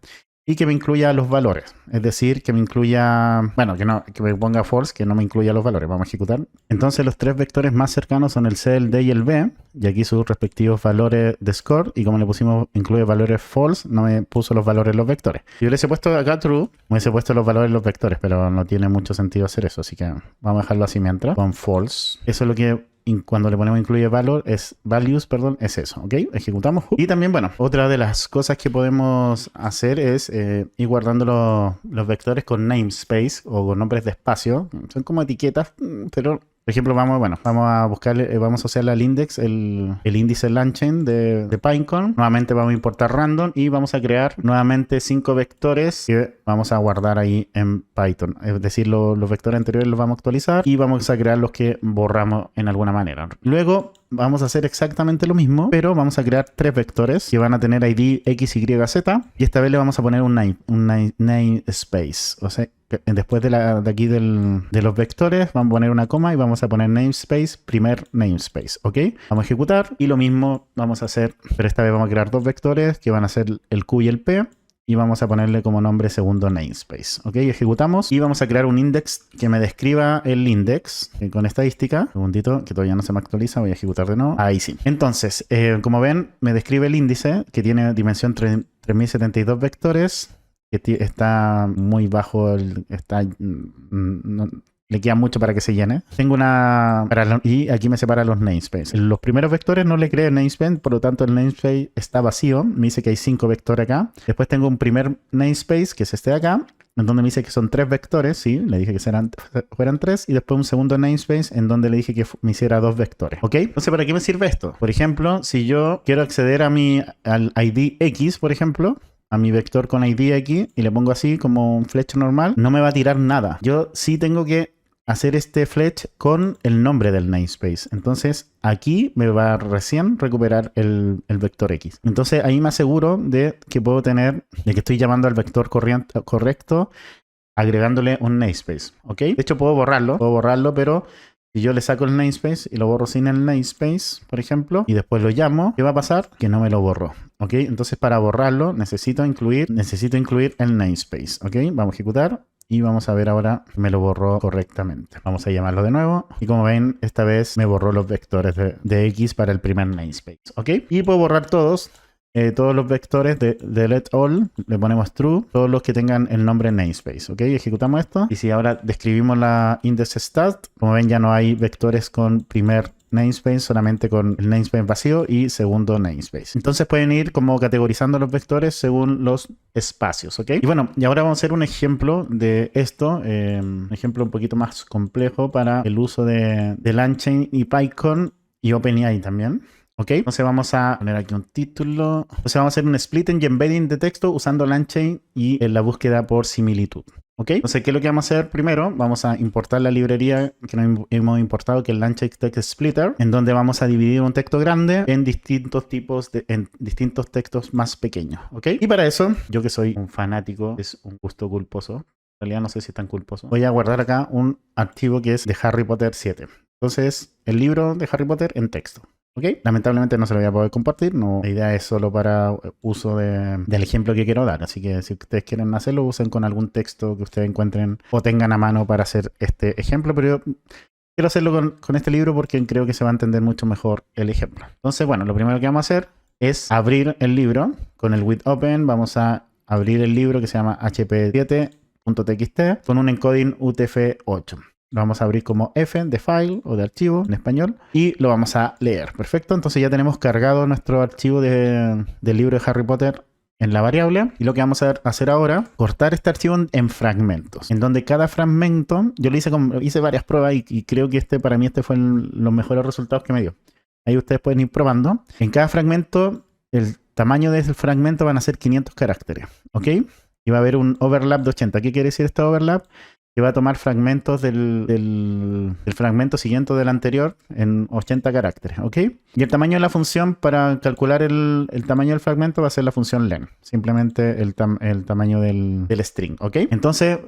Y que me incluya los valores, es decir, que me incluya, bueno, que me ponga false, que no me incluya los valores. Vamos a ejecutar. Entonces los 3 vectores más cercanos son el C, el D y el B, y aquí sus respectivos valores de score, y como le pusimos incluye valores false, no me puso los valores de los vectores. Si yo les he puesto acá true, me hubiese puesto los valores de los vectores, pero no tiene mucho sentido hacer eso, así que vamos a dejarlo así mientras, con false. Eso es lo que cuando le ponemos incluye values, es eso, ¿ok? Ejecutamos. Y también, bueno, otra de las cosas que podemos hacer es ir guardando los vectores con namespace o con nombres de espacio. Son como etiquetas, pero Por ejemplo, vamos a buscar, vamos a usar al index, el índice LangChain de Pinecone. Nuevamente vamos a importar random y vamos a crear nuevamente 5 vectores que vamos a guardar ahí en Python. Es decir, los vectores anteriores los vamos a actualizar y vamos a crear los que borramos en alguna manera. Luego vamos a hacer exactamente lo mismo, pero vamos a crear 3 vectores que van a tener ID X, Y, Z. Y esta vez le vamos a poner un namespace. O sea, después de aquí de los vectores, vamos a poner una coma y vamos a poner namespace, primer namespace. ¿Ok? Vamos a ejecutar y lo mismo vamos a hacer, pero esta vez vamos a crear 2 vectores que van a ser el Q y el P. Y vamos a ponerle como nombre segundo namespace. ¿Ok? Ejecutamos y vamos a crear un index que me describa el index con estadística. Un segundito, que todavía no se me actualiza. Voy a ejecutar de nuevo. Ahí sí. Entonces, como ven, me describe el índice que tiene dimensión 3072 vectores. Que está muy bajo, le queda mucho para que se llene. Tengo y aquí me separa los namespace. Los primeros vectores no le creé el namespace, por lo tanto el namespace está vacío. Me dice que hay 5 vectores acá. Después tengo un primer namespace, que es este de acá, en donde me dice que son 3 vectores, sí, le dije que fueran 3, y después un segundo namespace en donde le dije que me hiciera 2 vectores, ¿ok? Entonces, ¿para qué me sirve esto? Por ejemplo, si yo quiero acceder al ID X, por ejemplo, a mi vector con ID X, y le pongo así como un fletch normal, no me va a tirar nada. Yo sí tengo que hacer este fletch con el nombre del namespace. Entonces, aquí me va a recién recuperar el vector X. Entonces, ahí me aseguro de que estoy llamando al vector correcto, agregándole un namespace, ¿ok? De hecho, puedo borrarlo, pero si yo le saco el namespace y lo borro sin el namespace, por ejemplo, y después lo llamo, ¿qué va a pasar? Que no me lo borró, ¿ok? Entonces, para borrarlo, necesito incluir el namespace, ¿ok? Vamos a ejecutar. Y vamos a ver ahora, me lo borró correctamente. Vamos a llamarlo de nuevo. Y como ven, esta vez me borró los vectores de X para el primer namespace. ¿Ok? Y puedo borrar todos los vectores de let all. Le ponemos true. Todos los que tengan el nombre namespace. ¿Ok? Ejecutamos esto. Y si ahora describimos la index.stat, como ven, ya no hay vectores con primer namespace, solamente con el namespace vacío y segundo namespace. Entonces pueden ir como categorizando los vectores según los espacios, ¿ok? Y bueno, y ahora vamos a hacer un ejemplo de esto, un ejemplo un poquito más complejo para el uso de LangChain y Pinecone y OpenAI también. ¿Ok? Entonces vamos a poner aquí un título. Entonces vamos a hacer un splitting y embedding de texto usando LangChain y en la búsqueda por similitud. ¿Ok? Entonces, ¿qué es lo que vamos a hacer primero? Vamos a importar la librería que nos hemos importado, que es el LangChain Text Splitter, en donde vamos a dividir un texto grande en distintos textos más pequeños. ¿Ok? Y para eso, yo que soy un fanático, es un gusto culposo. En realidad no sé si es tan culposo. Voy a guardar acá un archivo que es de Harry Potter 7. Entonces, el libro de Harry Potter en texto. ¿Ok? Lamentablemente no se lo voy a poder compartir. No, la idea es solo para uso del ejemplo que quiero dar. Así que si ustedes quieren hacerlo, usen con algún texto que ustedes encuentren o tengan a mano para hacer este ejemplo. Pero yo quiero hacerlo con este libro porque creo que se va a entender mucho mejor el ejemplo. Entonces, bueno, lo primero que vamos a hacer es abrir el libro con el with open. Vamos a abrir el libro que se llama hp7.txt con un encoding UTF-8. Lo vamos a abrir como F de file o de archivo en español y lo vamos a leer. Perfecto, entonces ya tenemos cargado nuestro archivo del libro de Harry Potter en la variable. Y lo que vamos a hacer ahora, cortar este archivo en fragmentos, en donde cada fragmento, yo lo hice varias pruebas y creo que para mí fue los mejores resultados que me dio. Ahí ustedes pueden ir probando. En cada fragmento, el tamaño del fragmento van a ser 500 caracteres, ¿ok? Y va a haber un overlap de 80. ¿Qué quiere decir este overlap? Que va a tomar fragmentos del fragmento siguiente del anterior en 80 caracteres, ¿ok? Y el tamaño de la función para calcular el tamaño del fragmento va a ser la función len, simplemente el tamaño del string, ¿ok? Entonces,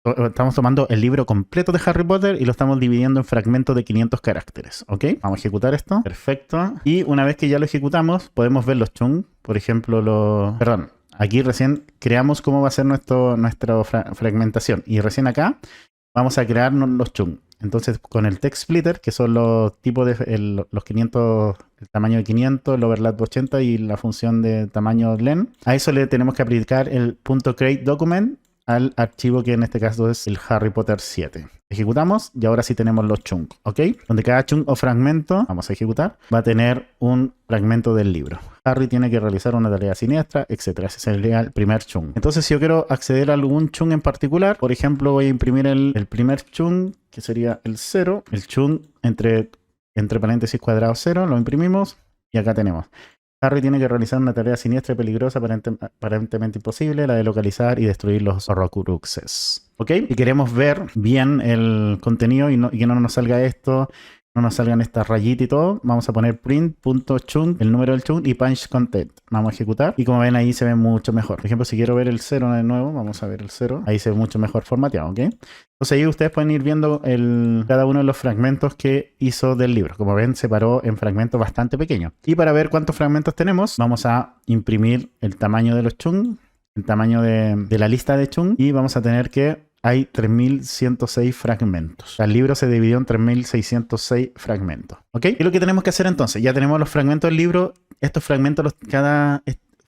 estamos tomando el libro completo de Harry Potter y lo estamos dividiendo en fragmentos de 500 caracteres, ¿ok? Vamos a ejecutar esto, perfecto. Y una vez que ya lo ejecutamos, podemos ver los chunks, por ejemplo, aquí recién creamos cómo va a ser nuestra fragmentación. Y recién acá vamos a crearnos los chunks. Entonces, con el text splitter, que son los tipos de los 500, el tamaño de 500, el overlap de 80 y la función de tamaño len, a eso le tenemos que aplicar el .createDocument al archivo que en este caso es el Harry Potter 7. Ejecutamos y ahora sí tenemos los chunks, ¿ok? Donde cada chunk o fragmento, vamos a ejecutar, va a tener un fragmento del libro. Harry tiene que realizar una tarea siniestra, etc. Ese sería el primer chunk. Entonces, si yo quiero acceder a algún chunk en particular, por ejemplo, voy a imprimir el primer chunk, que sería el 0. El chunk entre paréntesis cuadrado 0, lo imprimimos y acá tenemos. Harry tiene que realizar una tarea siniestra y peligrosa, aparentemente imposible, la de localizar y destruir los Horcruxes. ¿Ok? Si queremos ver bien el contenido y que no nos salga esto, no nos salgan estas rayitas y todo, vamos a poner print.chunk, el número del chunk y punch content. Vamos a ejecutar y como ven ahí se ve mucho mejor. Por ejemplo, si quiero ver el 0 de nuevo, vamos a ver el 0. Ahí se ve mucho mejor formateado, ¿ok? Entonces ahí ustedes pueden ir viendo cada uno de los fragmentos que hizo del libro. Como ven, separó en fragmentos bastante pequeños. Y para ver cuántos fragmentos tenemos, vamos a imprimir el tamaño de los chunks, el tamaño de la lista de chunks y vamos a tener que... Hay 3.106 fragmentos. El libro se dividió en 3.606 fragmentos. ¿Ok? ¿Qué es lo que tenemos que hacer entonces? Ya tenemos los fragmentos del libro. Estos fragmentos, cada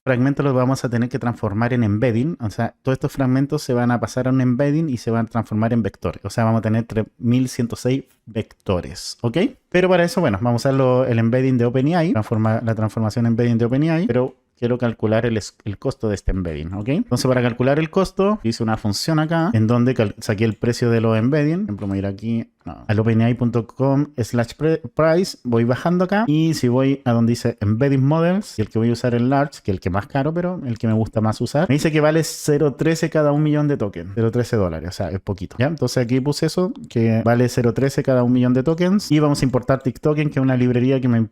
fragmento los vamos a tener que transformar en embedding. O sea, todos estos fragmentos se van a pasar a un embedding y se van a transformar en vectores. O sea, vamos a tener 3.106 vectores. ¿Ok? Pero para eso, bueno, vamos a usar el embedding de OpenAI. La transformación embedding de OpenAI. Pero... quiero calcular el costo de este embedding, ¿ok? Entonces, para calcular el costo, hice una función acá en donde saqué el precio de los embedding. Por ejemplo, me voy a ir aquí al openai.com/price, voy bajando acá y si voy a donde dice embedding models, y el que voy a usar el large, que es el que más caro, pero el que me gusta más usar, me dice que vale 0.13 cada 1 millón de tokens, 0.13 dólares, o sea, es poquito, ¿ya? Entonces aquí puse eso, que vale 0.13 cada 1 millón de tokens y vamos a importar TikToken, que es una librería que me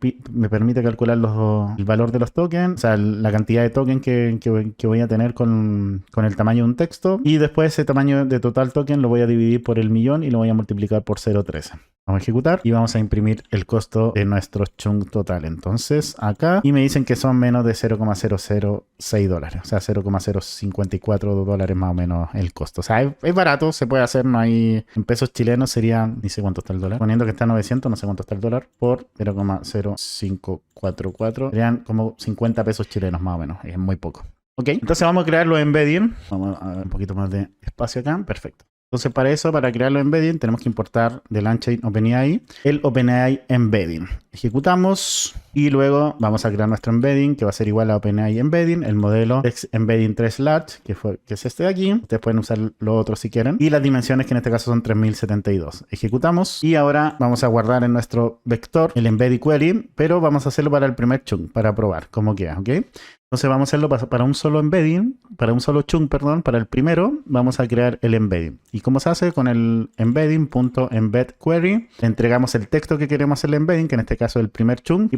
permite calcular el valor de los tokens, o sea, la cantidad de token que voy a tener con el tamaño de un texto y después ese tamaño de total token lo voy a dividir por el millón y lo voy a multiplicar por 0.13. Vamos a ejecutar y vamos a imprimir el costo de nuestro chunk total. Entonces acá y me dicen que son menos de 0.006 dólares, o sea 0.054 dólares más o menos el costo. O sea, es barato, se puede hacer, no hay en pesos chilenos sería, ni sé cuánto está el dólar, poniendo que está a 900, no sé cuánto está el dólar, por 0.0544 serían como 50 pesos chilenos más o menos, es muy poco. Ok, entonces vamos a crear los embedding. Vamos a dar un poquito más de espacio acá, perfecto. Entonces para eso, para crear los embedding, tenemos que importar del LangChain OpenAI el OpenAI embedding. Ejecutamos y luego vamos a crear nuestro embedding, que va a ser igual a OpenAI embedding, el modelo Text Embedding 3 Large, que es este de aquí. Ustedes pueden usar lo otro si quieren. Y las dimensiones, que en este caso son 3072. Ejecutamos y ahora vamos a guardar en nuestro vector el embedding query, pero vamos a hacerlo para el primer chunk, para probar cómo queda, ¿ok? Entonces vamos a hacerlo para un solo embedding, para un solo chunk, perdón, para el primero vamos a crear el embedding. ¿Y cómo se hace? Con el embedding.embedQuery le entregamos el texto que queremos hacer el embedding, que en este caso es el primer chunk,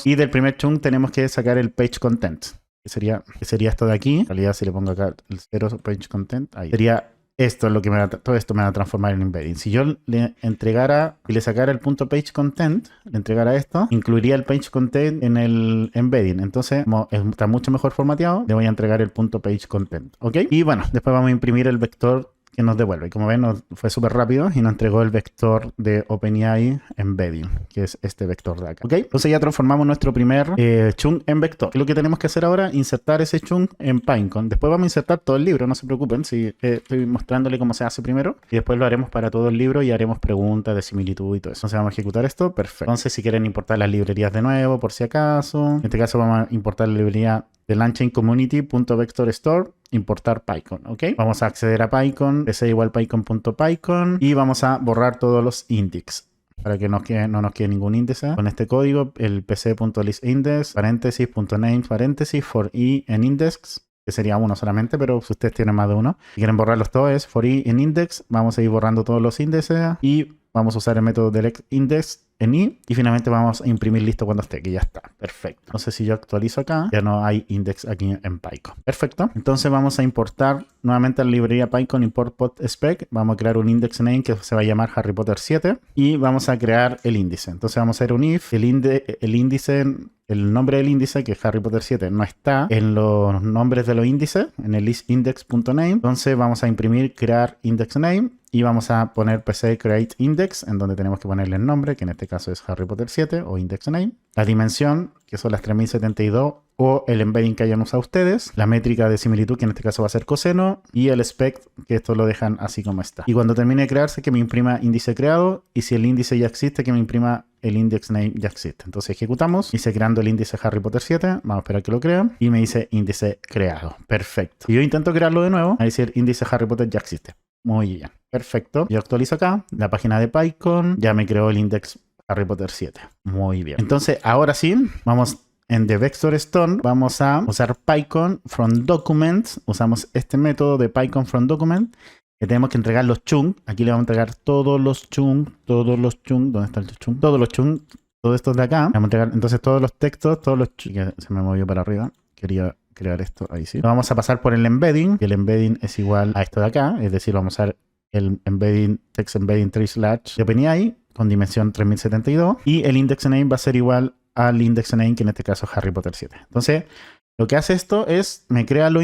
y del primer chunk tenemos que sacar el page content, que sería esto de aquí. En realidad, si le pongo acá el 0 page content, ahí sería esto, es lo que todo esto me va a transformar en embedding. Si yo le entregara y le sacara el punto page content, le entregara esto, incluiría el page content en el embedding. Entonces, como está mucho mejor formateado, le voy a entregar el punto page content, ¿ok? Y bueno, después vamos a imprimir el vector que nos devuelve. Y como ven, fue súper rápido y nos entregó el vector de OpenAI embedding, que es este vector de acá. ¿Ok? Entonces ya transformamos nuestro primer chunk en vector. Y lo que tenemos que hacer ahora, insertar ese chunk en Pinecone. Después vamos a insertar todo el libro, no se preocupen, si estoy mostrándole cómo se hace primero. Y después lo haremos para todo el libro y haremos preguntas de similitud y todo eso. Entonces vamos a ejecutar esto. Perfecto. Entonces, si quieren importar las librerías de nuevo, por si acaso. En este caso vamos a importar la librería de LangChain Community.VectorStore, importar Pinecone, ¿ok? Vamos a acceder a Pinecone, pc igual pinecone.pinecone y vamos a borrar todos los index para que no nos quede ningún índice. Con este código, el pc.listindex, paréntesis, .name, paréntesis, for i en index, que sería uno solamente, pero si ustedes tienen más de uno y quieren borrarlos todos, es for i en index. Vamos a ir borrando todos los índices y vamos a usar el método delete index en i y finalmente vamos a imprimir listo cuando esté, que ya está. Perfecto. Entonces, si yo actualizo acá, ya no hay index aquí en Pinecone. Perfecto. Entonces vamos a importar nuevamente a la librería Pinecone import pod spec. Vamos a crear un index name que se va a llamar Harry Potter 7 y vamos a crear el índice. Entonces vamos a hacer un if, el índice, el nombre del índice, que es Harry Potter 7, no está en los nombres de los índices, en el isIndex.name. Entonces vamos a imprimir crear index name y vamos a poner PC create index, en donde tenemos que ponerle el nombre, que en este caso es Harry Potter 7 o index name, la dimensión, que son las 3072 o el embedding que hayan usado ustedes, la métrica de similitud, que en este caso va a ser coseno, y el spec, que esto lo dejan así como está. Y cuando termine de crearse, que me imprima índice creado, y si el índice ya existe, que me imprima el index name ya existe. Entonces ejecutamos, hice creando el índice Harry Potter 7, vamos a esperar que lo crea, y me dice índice creado. Perfecto. Y yo intento crearlo de nuevo, a decir índice Harry Potter ya existe. Muy bien. Perfecto. Yo actualizo acá, la página de PyCon, ya me creó el index Harry Potter 7. Muy bien. Entonces, ahora sí, vamos en The Vector Store, vamos a usar PyCon from Documents. Usamos este método de PyCon from Document, que tenemos que entregar los chunks. Aquí le vamos a entregar todos los chunks. ¿Dónde está el chunk? Todos los chunks, todos estos de acá. Vamos a entregar entonces todos los textos, todos los chunks. Se me movió para arriba. Quería crear esto, ahí sí. Lo vamos a pasar por el embedding, y el embedding es igual a esto de acá, es decir, vamos a usar el embedding, text embedding 3 de OpenAI con dimensión 3072, y el index name va a ser igual al index name, que en este caso es Harry Potter 7. Entonces, lo que hace esto es, me crea los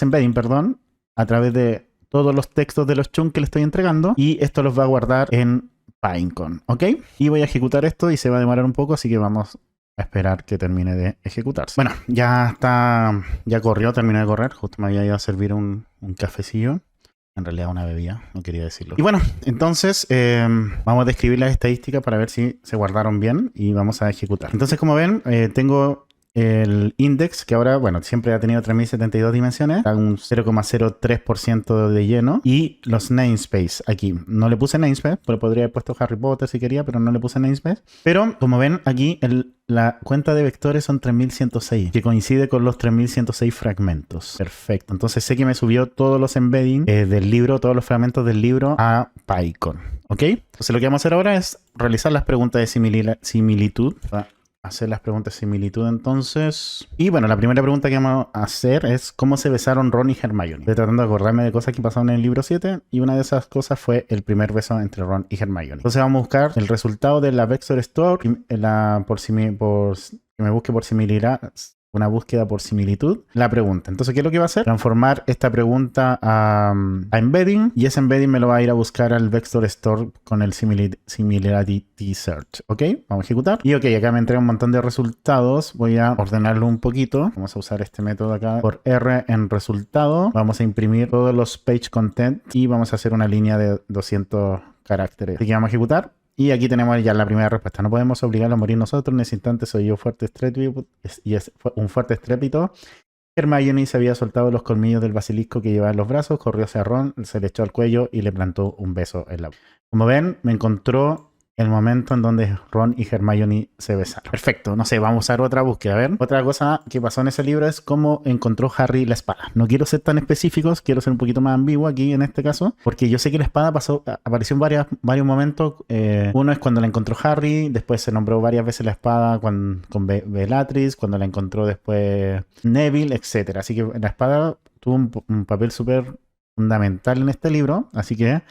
embedding, perdón, a través de todos los textos de los chunks que le estoy entregando, y esto los va a guardar en PyCon, ¿ok? Y voy a ejecutar esto y se va a demorar un poco, así que vamos a esperar que termine de ejecutarse. Bueno, ya está, ya corrió, terminó de correr, justo me había ido a servir un cafecillo. En realidad una bebida, no quería decirlo. Y bueno, entonces vamos a describir las estadísticas para ver si se guardaron bien y vamos a ejecutar. Entonces, como ven, tengo el index, que ahora, bueno, siempre ha tenido 3072 dimensiones, está un 0,03% de lleno, y los namespace aquí. No le puse namespace, pero podría haber puesto Harry Potter si quería, pero no le puse namespace. Pero, como ven, aquí la cuenta de vectores son 3106, que coincide con los 3106 fragmentos. Perfecto. Entonces sé que me subió todos los embedding del libro, todos los fragmentos del libro a PyCon. ¿Ok? Entonces lo que vamos a hacer ahora es realizar las preguntas de similitud. Hacer las preguntas de similitud entonces. Y bueno, la primera pregunta que vamos a hacer es ¿cómo se besaron Ron y Hermione? Estoy tratando de acordarme de cosas que pasaron en el libro 7, y una de esas cosas fue el primer beso entre Ron y Hermione. Entonces vamos a buscar el resultado de la Vector Store, que me busque por similaridad, una búsqueda por similitud, la pregunta. Entonces, ¿qué es lo que va a hacer? Transformar esta pregunta a embedding, y ese embedding me lo va a ir a buscar al Vector Store con el Similarity Search. ¿Ok? Vamos a ejecutar. Y ok, acá me entrega un montón de resultados. Voy a ordenarlo un poquito. Vamos a usar este método acá. Por R en resultado, vamos a imprimir todos los page content y vamos a hacer una línea de 200 caracteres. Así que vamos a ejecutar. Y aquí tenemos ya la primera respuesta. No podemos obligarlo a morir nosotros. En ese instante se oyó fuerte estrépito, y es un fuerte estrépito. Hermione se había soltado los colmillos del basilisco que llevaba en los brazos, corrió hacia Ron, se le echó al cuello y le plantó un beso en la boca. Como ven, me encontró el momento en donde Ron y Hermione se besaron. Perfecto, no sé, vamos a usar otra búsqueda. A ver, otra cosa que pasó en ese libro es cómo encontró Harry la espada. No quiero ser tan específicos, quiero ser un poquito más ambiguo aquí en este caso, porque yo sé que la espada apareció en varios momentos. Uno es cuando la encontró Harry, después se nombró varias veces la espada con Bellatrix, cuando la encontró después Neville, etc. Así que la espada tuvo un papel súper fundamental en este libro, así que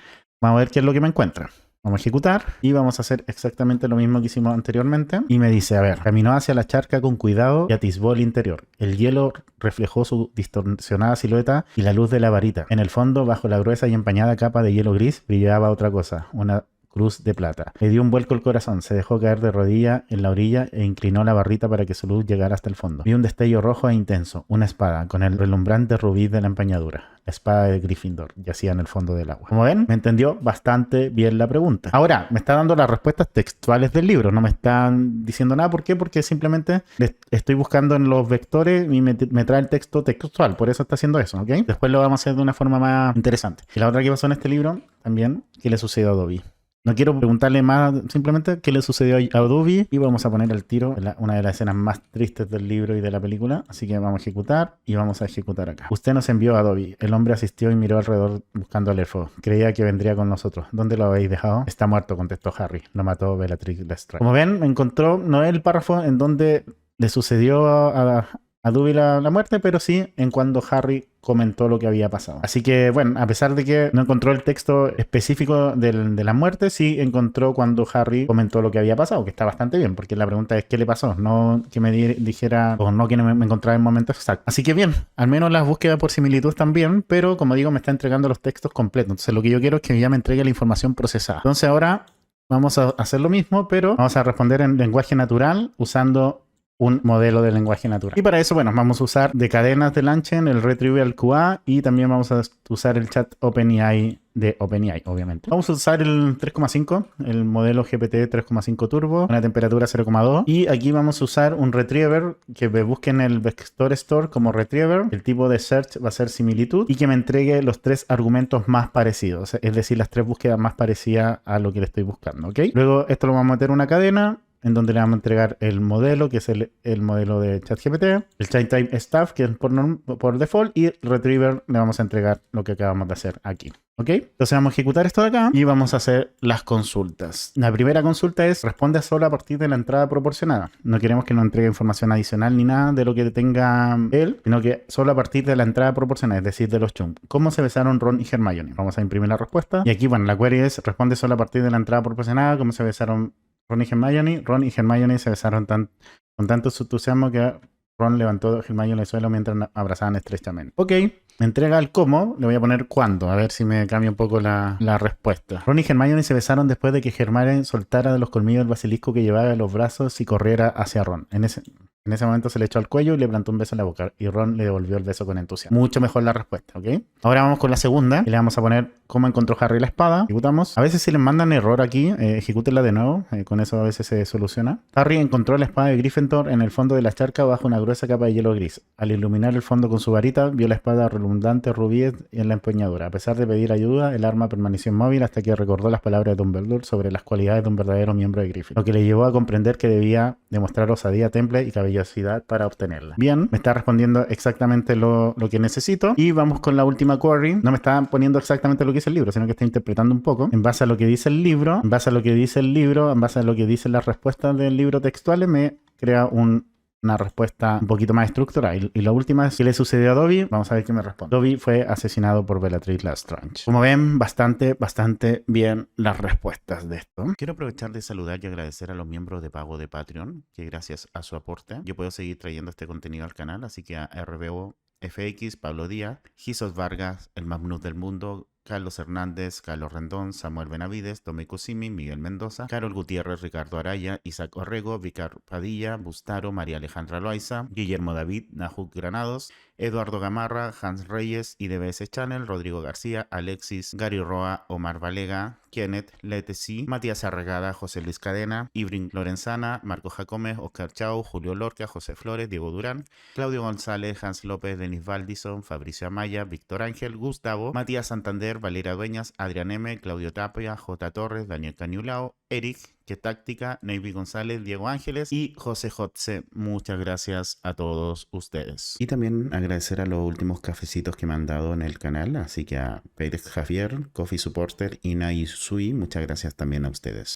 vamos a ver qué es lo que me encuentra. Vamos a ejecutar y vamos a hacer exactamente lo mismo que hicimos anteriormente. Y me dice, a ver, caminó hacia la charca con cuidado y atisbó el interior. El hielo reflejó su distorsionada silueta y la luz de la varita. En el fondo, bajo la gruesa y empañada capa de hielo gris, brillaba otra cosa, una cruz de plata. Le dio un vuelco el corazón, se dejó caer de rodilla en la orilla e inclinó la barrita para que su luz llegara hasta el fondo. Vi un destello rojo e intenso, una espada con el relumbrante rubí de la empuñadura. La espada de Gryffindor yacía en el fondo del agua. Como ven, me entendió bastante bien la pregunta. Ahora, me está dando las respuestas textuales del libro, no me están diciendo nada. ¿Por qué? Porque simplemente estoy buscando en los vectores y me trae el texto textual, por eso está haciendo eso, ¿ok? Después lo vamos a hacer de una forma más interesante. Y la otra que pasó en este libro, también, ¿qué le sucedió a Dobby? No quiero preguntarle más, simplemente qué le sucedió a Dobby, y vamos a poner al tiro una de las escenas más tristes del libro y de la película. Así que vamos a ejecutar y vamos a ejecutar acá. Usted nos envió a Dobby. El hombre asistió y miró alrededor buscando al elfo. Creía que vendría con nosotros. ¿Dónde lo habéis dejado? Está muerto, contestó Harry. Lo mató Bellatrix Lestrange. Como ven, me encontró, no es el párrafo en donde le sucedió a Dobby la muerte, pero sí en cuando Harry comentó lo que había pasado. Así que, bueno, a pesar de que no encontró el texto específico de la muerte, sí encontró cuando Harry comentó lo que había pasado, que está bastante bien, porque la pregunta es ¿qué le pasó? No que me dijera, o no que me encontrara en el momento exacto. Así que bien, al menos las búsquedas por similitud están bien, pero como digo, me está entregando los textos completos. Entonces lo que yo quiero es que ya me entregue la información procesada. Entonces ahora vamos a hacer lo mismo, pero vamos a responder en lenguaje natural usando un modelo de lenguaje natural. Y para eso, bueno, vamos a usar de cadenas de LangChain, el Retrieval QA, y también vamos a usar el chat OpenAI de OpenAI, obviamente. Vamos a usar el 3,5, el modelo GPT 3,5 Turbo, una temperatura 0,2. Y aquí vamos a usar un retriever que me busque en el Vector Store como retriever. El tipo de search va a ser similitud y que me entregue los 3 argumentos más parecidos, es decir, las 3 búsquedas más parecidas a lo que le estoy buscando, ¿ok? Luego esto lo vamos a meter en una cadena en donde le vamos a entregar el modelo, que es el modelo de ChatGPT, el Time Staff, que es por default, y Retriever le vamos a entregar lo que acabamos de hacer aquí. ¿Ok? Entonces vamos a ejecutar esto de acá y vamos a hacer las consultas. La primera consulta es, responde solo a partir de la entrada proporcionada. No queremos que nos entregue información adicional ni nada de lo que tenga él, sino que solo a partir de la entrada proporcionada, es decir, de los chunks. ¿Cómo se besaron Ron y Hermione? Vamos a imprimir la respuesta. Y aquí, bueno, la query es, responde solo a partir de la entrada proporcionada, ¿cómo se besaron Ron y Hermione? Ron y Hermione se besaron con tanto entusiasmo que Ron levantó a Hermione al suelo mientras abrazaban estrechamente. Ok, me entrega el cómo, le voy a poner cuándo, a ver si me cambia un poco la respuesta. Ron y Hermione se besaron después de que Hermione soltara de los colmillos el basilisco que llevaba en los brazos y corriera hacia Ron. En ese momento se le echó al cuello y le plantó un beso en la boca. Y Ron le devolvió el beso con entusiasmo. Mucho mejor la respuesta, ¿ok? Ahora vamos con la segunda. Y le vamos a poner cómo encontró Harry la espada. Ejecutamos. A veces si les mandan error aquí, ejecútenla de nuevo. Con eso a veces se soluciona. Harry encontró la espada de Gryffindor en el fondo de la charca bajo una gruesa capa de hielo gris. Al iluminar el fondo con su varita, vio la espada relumbrante rubíes en la empuñadura. A pesar de pedir ayuda, el arma permaneció inmóvil hasta que recordó las palabras de Dumbledore sobre las cualidades de un verdadero miembro de Gryffindor. Lo que le llevó a comprender que debía demostrar osadía, temple y caballerosidad para obtenerla. Bien, me está respondiendo exactamente lo que necesito. Y vamos con la última query. No me está poniendo exactamente lo que dice el libro, sino que está interpretando un poco en base a lo que dice el libro, en base a lo que dice el libro, en base a lo que dicen las respuestas del libro textuales, me crea una respuesta un poquito más estructurada. Y la última es, ¿qué le sucedió a Dobby? Vamos a ver qué me responde. Dobby fue asesinado por Bellatrix Lestrange. Como ven, bastante bien las respuestas de esto. Quiero aprovechar de saludar y agradecer a los miembros de pago de Patreon, que gracias a su aporte yo puedo seguir trayendo este contenido al canal, así que a RBO FX, Pablo Díaz, Gisos Vargas, el Mamnus del Mundo, Carlos Hernández, Carlos Rendón, Samuel Benavides, Tommy Cosimi, Miguel Mendoza, Carol Gutiérrez, Ricardo Araya, Isaac Orrego, Vicar Padilla, Bustaro, María Alejandra Loaiza, Guillermo David, Nahut Granados, Eduardo Gamarra, Hans Reyes, IDBS Channel, Rodrigo García, Alexis, Gary Roa, Omar Valega, Kenneth Letesi, Matías Arregada, José Luis Cadena, Ibrin Lorenzana, Marco Jacome, Oscar Chau, Julio Lorca, José Flores, Diego Durán, Claudio González, Hans López, Denis Valdison, Fabricio Amaya, Víctor Ángel, Gustavo, Matías Santander, Valeria Dueñas, Adrián M, Claudio Tapia, J. Torres, Daniel Cañulao, Eric, Qué Táctica, Navy González, Diego Ángeles y José Jotze. Muchas gracias a todos ustedes. Y también agradecer a los últimos cafecitos que me han dado en el canal, así que a Pérez Javier, Coffee Supporter y Nai Sui, muchas gracias también a ustedes.